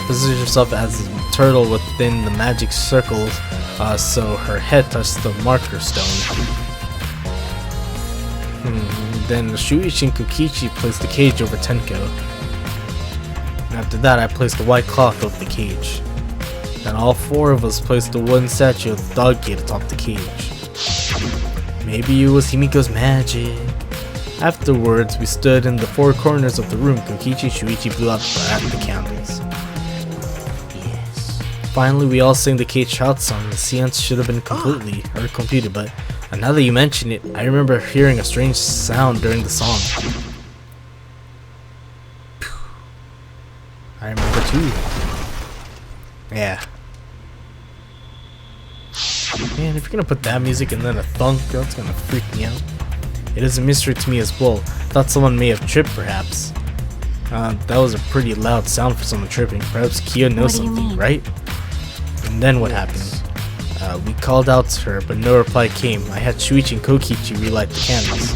Position yourself as a turtle within the magic circle, so her head touched the marker stone. Then Shuichi and Kokichi placed the cage over Tenko. And after that, I placed the white cloth over the cage. Then all four of us placed the wooden statue of the dog gate atop the cage. Maybe it was Himiko's magic. Afterwards, we stood in the four corners of the room. Kokichi and Shuichi blew out the candles. Yes. Finally, we all sang the cage child song. The seance should have been completed, but now that you mention it, I remember hearing a strange sound during the song. I remember too. Yeah. Man, if you're gonna put that music and then a thunk, that's gonna freak me out. It is a mystery to me as well. Thought someone may have tripped, perhaps. That was a pretty loud sound for someone tripping. Perhaps Kyo knows something, right? And then what happened? We called out to her, but no reply came. I had Shuichi and Kokichi relight the candles.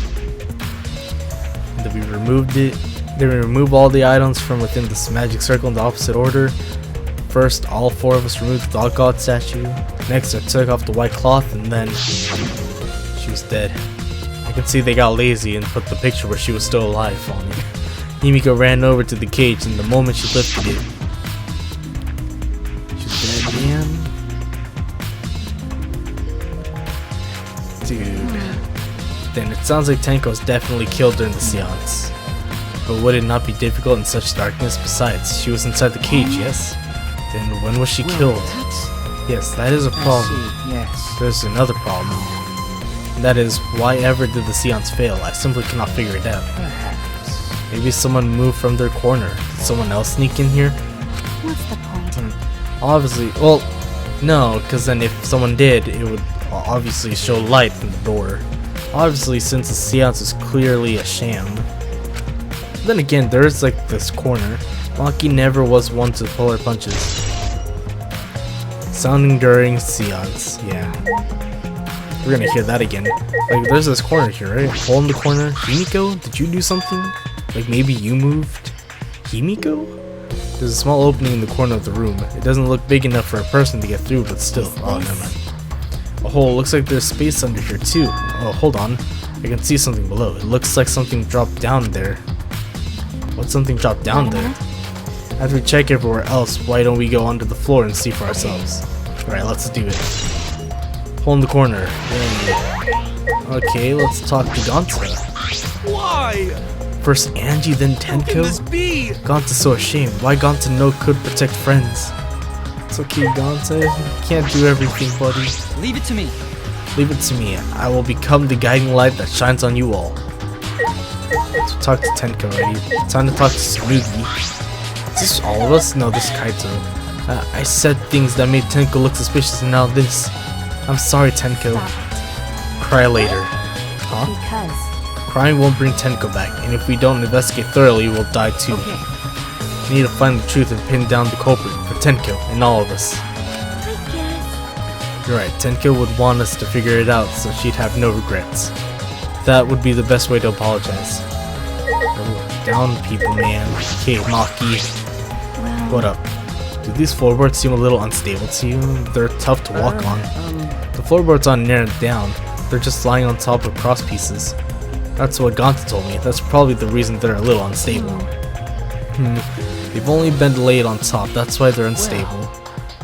And then we removed it. Then we removed all the items from within this magic circle in the opposite order. First, all four of us removed the dog god statue. Next, I took off the white cloth, and then she was dead. I can see they got lazy and put the picture where she was still alive on it. Himiko ran over to the cage, and the moment she lifted it, she was dead, man. Dude. Then it sounds like Tenko was definitely killed during the seance. But would it not be difficult in such darkness? Besides, she was inside the cage, yes? Then when was she killed? Yes, that is a problem. Yes. There's another problem. And that is, why ever did the seance fail? I simply cannot figure it out. Perhaps. Maybe someone moved from their corner. Did someone else sneak in here? What's the point? Obviously, well, no, because then if someone did, it would obviously show light from the door. Obviously, since the seance is clearly a sham. Then again, there is like this corner. Maki never was one to pull her punches. Sounding during seance, yeah. We're gonna hear that again. Like, there's this corner here, right? Hole in the corner. Himiko, did you do something? Like, maybe you moved? Himiko? There's a small opening in the corner of the room. It doesn't look big enough for a person to get through, but still. Oh, never mind. A hole. Looks like there's space under here, too. Oh, hold on. I can see something below. It looks like something dropped down there. What's something dropped down there? After we check everywhere else, why don't we go under the floor and see for ourselves? Alright, let's do it. Hole in the corner. Yay. Okay, let's talk to Ganta. Why? First Angie, then How can this Tenko? be? Ganta's so ashamed. Why Ganta no could protect friends? It's okay, Ganta. You can't do everything, buddy. Leave it to me. Leave it to me. I will become the guiding light that shines on you all. So talk to Tenko already. Time to talk to Tsurugi. Is this all of us? No, this is Kaito. I said things that made Tenko look suspicious, and now this. I'm sorry, Tenko. Cry later. Huh? Because Crying won't bring Tenko back, and if we don't investigate thoroughly, we'll die too. We need to find the truth and pin down the culprit for Tenko and all of us. I guess You're right, Tenko would want us to figure it out so she'd have no regrets. that would be the best way to apologize. Oh, down people, man. Okay, Maki. What up? Do these floorboards seem a little unstable to you? They're tough to walk on. The floorboards aren't narrowed down. They're just lying on top of cross pieces. That's what Ganta told me. That's probably the reason they're a little unstable. They've only been laid on top. That's why they're unstable.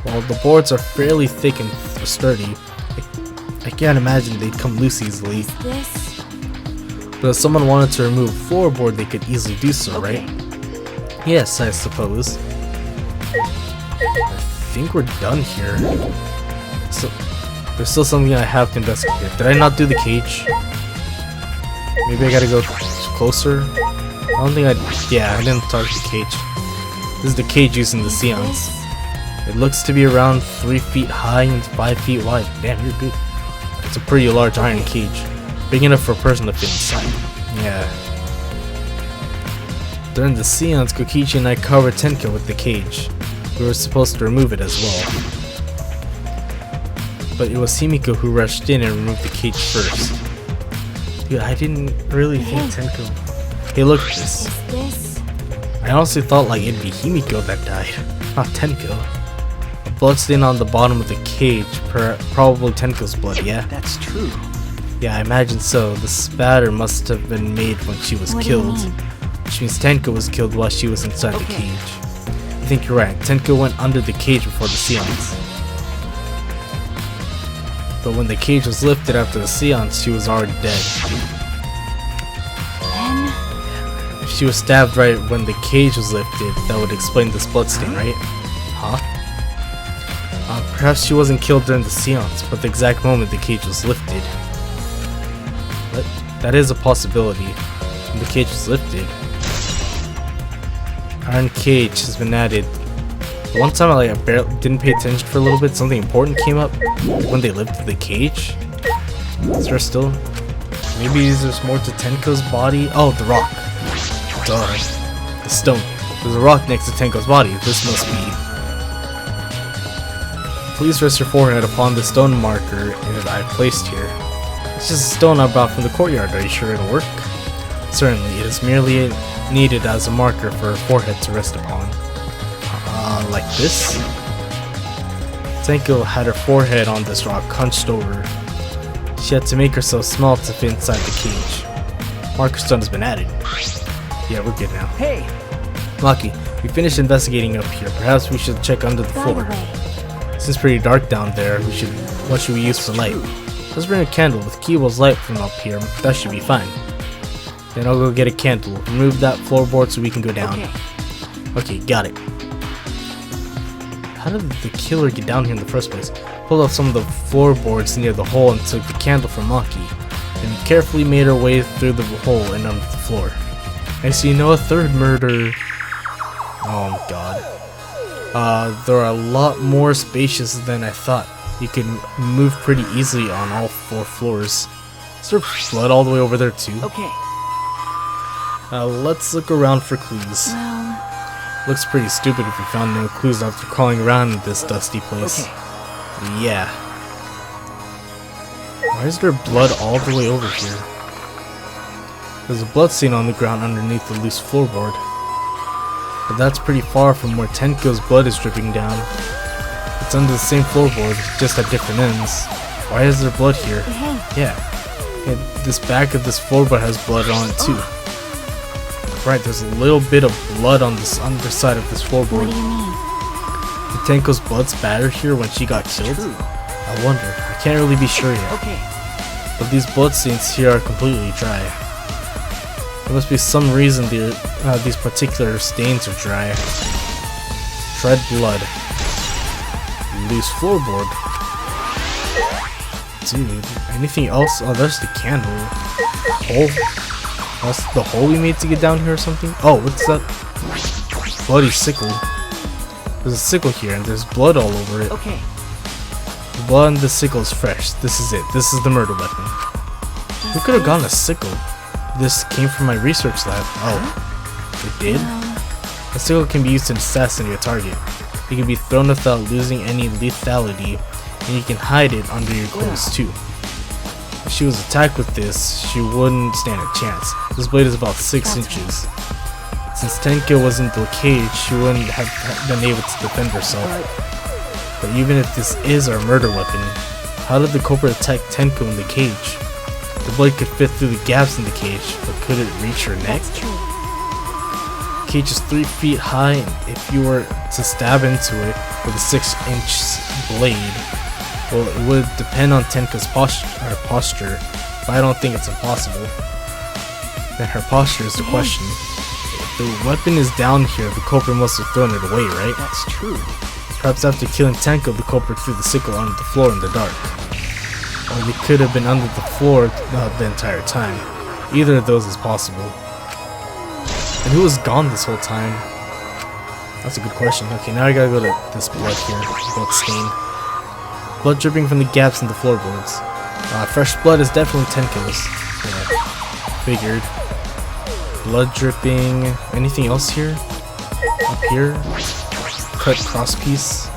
While the boards are fairly thick and sturdy, I can't imagine they'd come loose easily. But if someone wanted to remove a floorboard, they could easily do so, right? Yes, I suppose. I think we're done here. So, there's still something I have to investigate. Did I not do the cage? Maybe I gotta go closer? I don't think I didn't target the cage. This is the cage used in the Seance. It looks to be around 3 feet high and 5 feet wide. Damn, you're good. It's a pretty large iron cage. Big enough for a person to fit inside. Yeah. During the Seance, Kokichi and I covered Tenko with the cage. We were supposed to remove it as well. But it was Himiko who rushed in and removed the cage first. Dude, I didn't really think Tenko... Hey, look at this. I honestly thought like it'd be Himiko that died, not Tenko. A bloodstain on the bottom of the cage, probably Tenko's blood, yeah? That's true. Yeah, I imagine so. The spatter must have been made when she was killed. Which means Tenko was killed while she was inside the cage. I think you're right. Tenko went under the cage before the Seance. But when the cage was lifted after the Seance, she was already dead. If she was stabbed right when the cage was lifted, that would explain this bloodstain, right? Huh? Perhaps she wasn't killed during the Seance, but the exact moment the cage was lifted. But that is a possibility. When the cage was lifted. Iron cage has been added. One time I barely didn't pay attention for a little bit. Something important came up when they lifted the cage. Is there still? Maybe there's more to Tenko's body. Oh, the rock. Duh. The stone. There's a rock next to Tenko's body. This must be. Please rest your forehead upon the stone marker I've placed here. It's just a stone I brought from the courtyard. Are you sure it'll work? Certainly. It is merely needed as a marker for her forehead to rest upon. Like this? Tenko had her forehead on this rock hunched over. She had to make herself small to fit inside the cage. Marker stone has been added. Yeah, we're good now. Hey! Maki, we finished investigating up here. Perhaps we should check under the floor. Since it's pretty dark down there, what should we use for light? Let's bring a candle. With Kiwo's light from up here, that should be fine. Then I'll go get a candle. Remove that floorboard so we can go down. Okay, got it. How did the killer get down here in the first place? Pulled off some of the floorboards near the hole and took the candle from Maki. Then carefully made her way through the hole and onto the floor. I see a third murder. Oh god. There are a lot more spacious than I thought. You can move pretty easily on all 4 floors. Is there blood all the way over there too? Okay. Let's look around for clues. Looks pretty stupid if we found no clues after crawling around in this dusty place. Yeah. Why is there blood all the way over here? There's a blood stain on the ground underneath the loose floorboard. But that's pretty far from where Tenko's blood is dripping down. It's under the same floorboard, just at different ends. Why is there blood here? Yeah. And this back of this floorboard has blood on it too. Right, there's a little bit of blood on this underside of this floorboard. Did Tenko's blood spatter here when she got killed? I wonder. I can't really be sure yet. But these bloodstains here are completely dry. There must be some reason these particular stains are dry. Dried blood. Loose floorboard. Dude, anything else? Oh, there's the candle. Hole. That's the hole we made to get down here or something? Oh, what's that? Bloody sickle. There's a sickle here and there's blood all over it. The blood on the sickle is fresh. This is it. This is the murder weapon. Who could have gotten a sickle? This came from my research lab. Oh, it did? A sickle can be used to assassinate a target. It can be thrown without losing any lethality, and you can hide it under your clothes too. If she was attacked with this, she wouldn't stand a chance. This blade is about 6 inches. Since Tenko was in the cage, she wouldn't have been able to defend herself. But even if this is our murder weapon, how did the culprit attack Tenko in the cage? The blade could fit through the gaps in the cage, but could it reach her neck? The cage is 3 feet high, and if you were to stab into it with a 6-inch blade, well, it would depend on Tenko's posture, but I don't think it's impossible. Then her posture is the question. If the weapon is down here, the culprit must have thrown it away, right? That's true. Perhaps after killing Tenko, the culprit threw the sickle onto the floor in the dark. Or they could have been under the floor the entire time. Either of those is possible. And who was gone this whole time? That's a good question. Okay, now I gotta go to this blood here. Blood stain. Blood dripping from the gaps in the floorboards. Fresh blood is definitely Tenko's. Yeah, figured. Blood dripping. Anything else here? Up here? Cut crosspiece.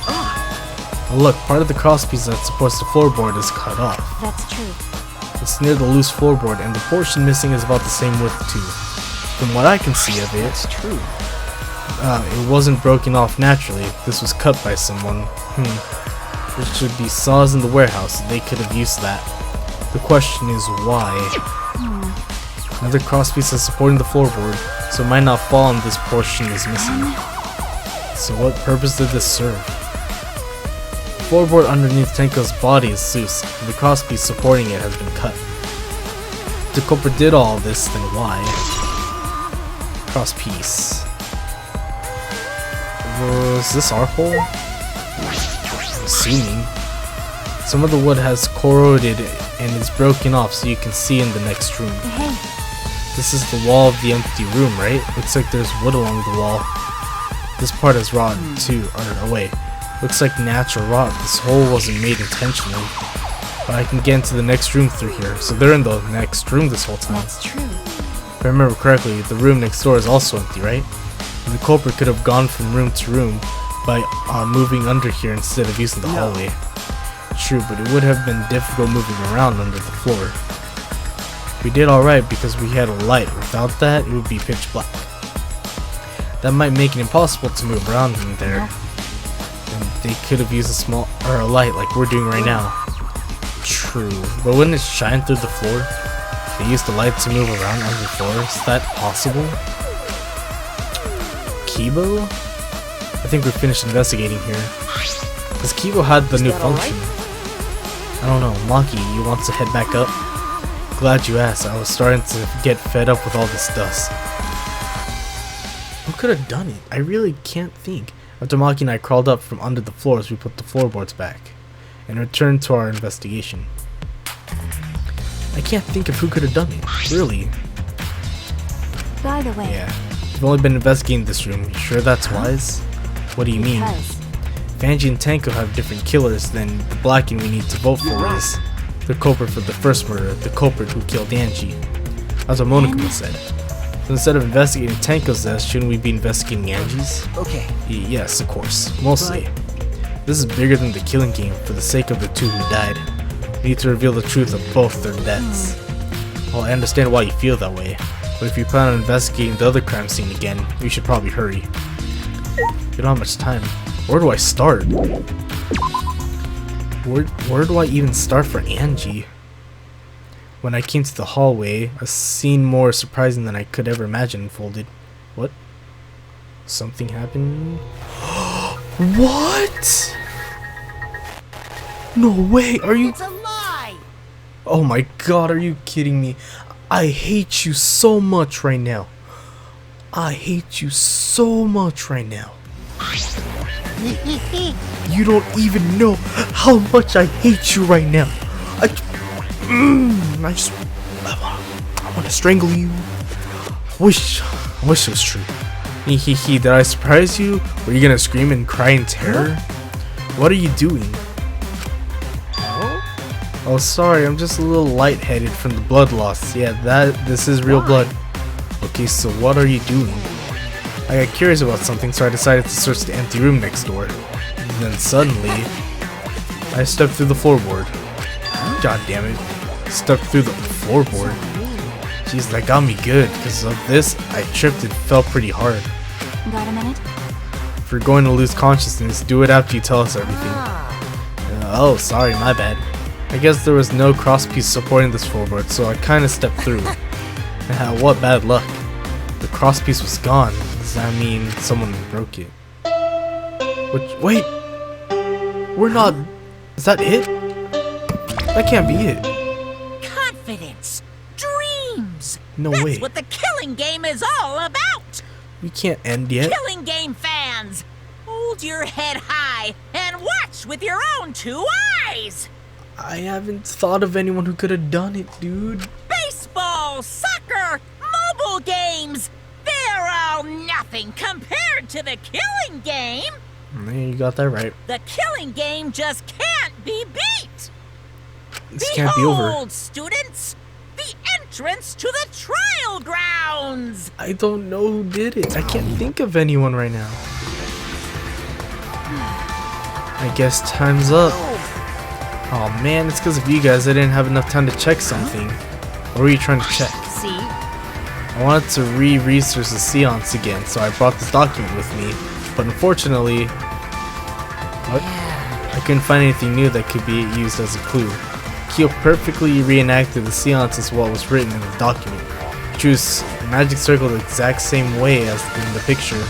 Oh, look, part of the crosspiece that supports the floorboard is cut off. That's true. It's near the loose floorboard, and the portion missing is about the same width too. From what I can see of it, That's true. it wasn't broken off naturally. This was cut by someone. There should be saws in the warehouse. They could have used that. The question is why. Another crosspiece is supporting the floorboard, so it might not fall and this portion is missing. So what purpose did this serve? The floorboard underneath Tenko's body is loose, and the crosspiece supporting it has been cut. If the culprit did all of this, then why? Crosspiece. Was this our hole? I'm assuming. Some of the wood has corroded and is broken off so you can see in the next room. Hey, This is the wall of the empty room, right? Looks like there's wood along the wall. This part is rotten too, or wait. Looks like natural rot. This hole wasn't made intentionally. But I can get into the next room through here. So they're in the next room this whole time. that's true. If I remember correctly, the room next door is also empty, right? And the culprit could have gone from room to room by moving under here instead of using the hallway. True, but it would have been difficult moving around under the floor. We did alright because we had a light. Without that, it would be pitch black. That might make it impossible to move around in there. And they could have used a light like we're doing right now. True, but wouldn't it shine through the floor? They used the light to move around on the floor. Is that possible? Kibo? I think we're finished investigating here. Because Kibo had the new function. I don't know, Maki, you want to head back up? Glad you asked. I was starting to get fed up with all this dust. Who could have done it? I really can't think. After Maki and I crawled up from under the floors, we put the floorboards back and returned to our investigation. I can't think of who could have done it. Really? By the way, Yeah. We've only been investigating this room. You sure that's wise? What do you mean? If Angie and Tenko have different killers, then the blacking we need to vote for is the culprit for the first murder, the culprit who killed Angie. That's what Monokuma said. So instead of investigating Tenko's death, shouldn't we be investigating Angie's? Okay. Yes, of course. Mostly. This is bigger than the killing game for the sake of the two who died. We need to reveal the truth of both their deaths. Well, I understand why you feel that way, but if you plan on investigating the other crime scene again, we should probably hurry. We don't have much time. Where do I start? Where do I even start for Angie? When I came to the hallway, a scene more surprising than I could ever imagine unfolded. What? Something happened? What? No way, are you? it's a lie! Oh my god, are you kidding me? I hate you so much right now. I hate you so much right now. You don't even know how much I hate you right now. I want to strangle you. I wish it was true. Did I surprise you? Were you gonna scream and cry in terror? What are you doing? Oh, sorry, I'm just a little lightheaded from the blood loss. Yeah, this is real blood. Okay, so what are you doing? I got curious about something, so I decided to search the empty room next door. And then suddenly, I stepped through the floorboard. God damn it. stepped through the floorboard. Jeez, that got me good. Because of this, I tripped and fell pretty hard. Got a minute? If you're going to lose consciousness, do it after you tell us everything. Oh, sorry, my bad. I guess there was no crosspiece supporting this floorboard, so I kinda stepped through. What bad luck. The crosspiece was gone. Does that mean someone broke it? Wait! We're not... Is that it? That can't be it. Confidence, dreams. No That's way. what the killing game is all about. We can't end yet. Killing game fans, hold your head high and watch with your own 2 eyes. I haven't thought of anyone who could have done it, dude. Baseball, soccer, mobile games. They're all nothing compared to the killing game. You got that right. The killing game just can't be beat. This can't be over. Behold, students, the entrance to the trial grounds. I don't know who did it. I can't think of anyone right now. I guess time's up. Oh man, it's because of you guys I didn't have enough time to check something. What were you trying to check? See? I wanted to research the Seance again, so I brought this document with me. But unfortunately, I couldn't find anything new that could be used as a clue. Kyo perfectly reenacted the Seance as what was written in the document. He drew a magic circle the exact same way as in the picture.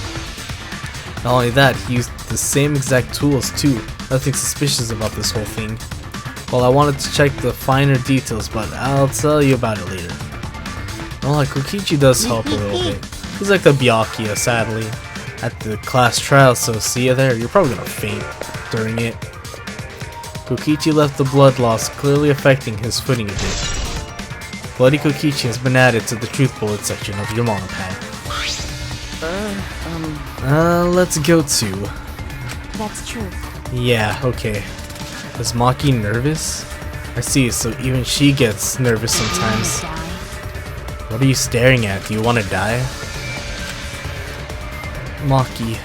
Not only that, he used the same exact tools too. Nothing suspicious about this whole thing. Well, I wanted to check the finer details, but I'll tell you about it later. Well, like Kokichi does help a little bit. He's like the Byakuya, sadly, at the class trial, so see you there. You're probably gonna faint during it. Kokichi left the blood loss clearly affecting his footing a bit. Bloody Kokichi has been added to the truth bullet section of your manga pad. Let's go to... That's true. Yeah, okay. Is Maki nervous? I see, so even she gets nervous sometimes. What are you staring at? Do you want to die? Maki.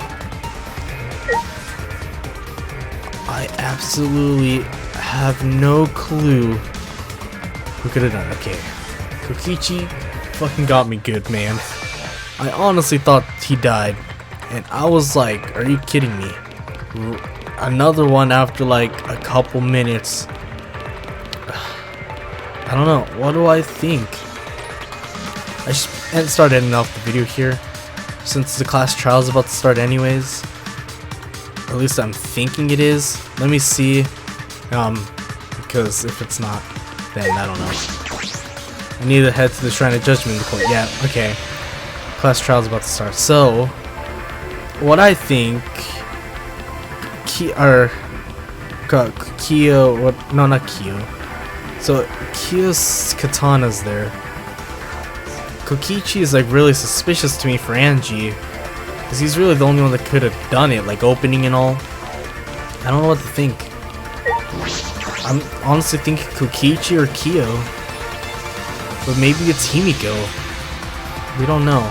I absolutely have no clue who could have done it. Okay. Kokichi fucking got me good, man. I honestly thought he died. And I was like, are you kidding me? Another one after like a couple minutes. I don't know. What do I think? I should start ending off the video here, since the class trial is about to start anyways. At least I'm thinking it is. Let me see. Because if it's not, then I don't know. I need to head to the Shrine of Judgment Court. Yeah, okay. Class trial is about to start. So, what I think, no, not Kyo. So Kyo's katana's there. Kokichi is like really suspicious to me for Angie, because he's really the only one that could have done it, like opening and all. I don't know what to think. I'm honestly thinking Kokichi or Kyo, but maybe it's Himiko. We don't know.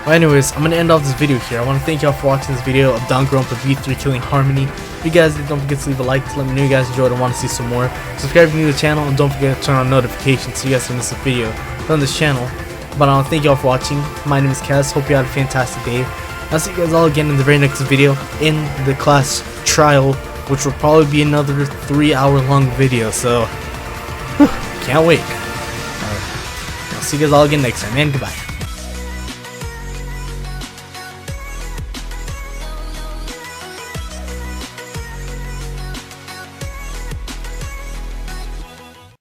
Well, anyways, I'm gonna end off this video here. I want to thank y'all for watching this video of Danganronpa V3 Killing Harmony. If you guys did, don't forget to leave a like to let me know you guys enjoyed and want to see some more. Subscribe if you're new to the channel, and don't forget to turn on notifications so you guys don't miss a video on this channel. But I want to thank y'all for watching. My name is Kaz. Hope you had a fantastic day. I'll see you guys all again in the very next video in the class trial, which will probably be another 3-hour-long video. So, can't wait. I'll see you guys all again next time, and goodbye.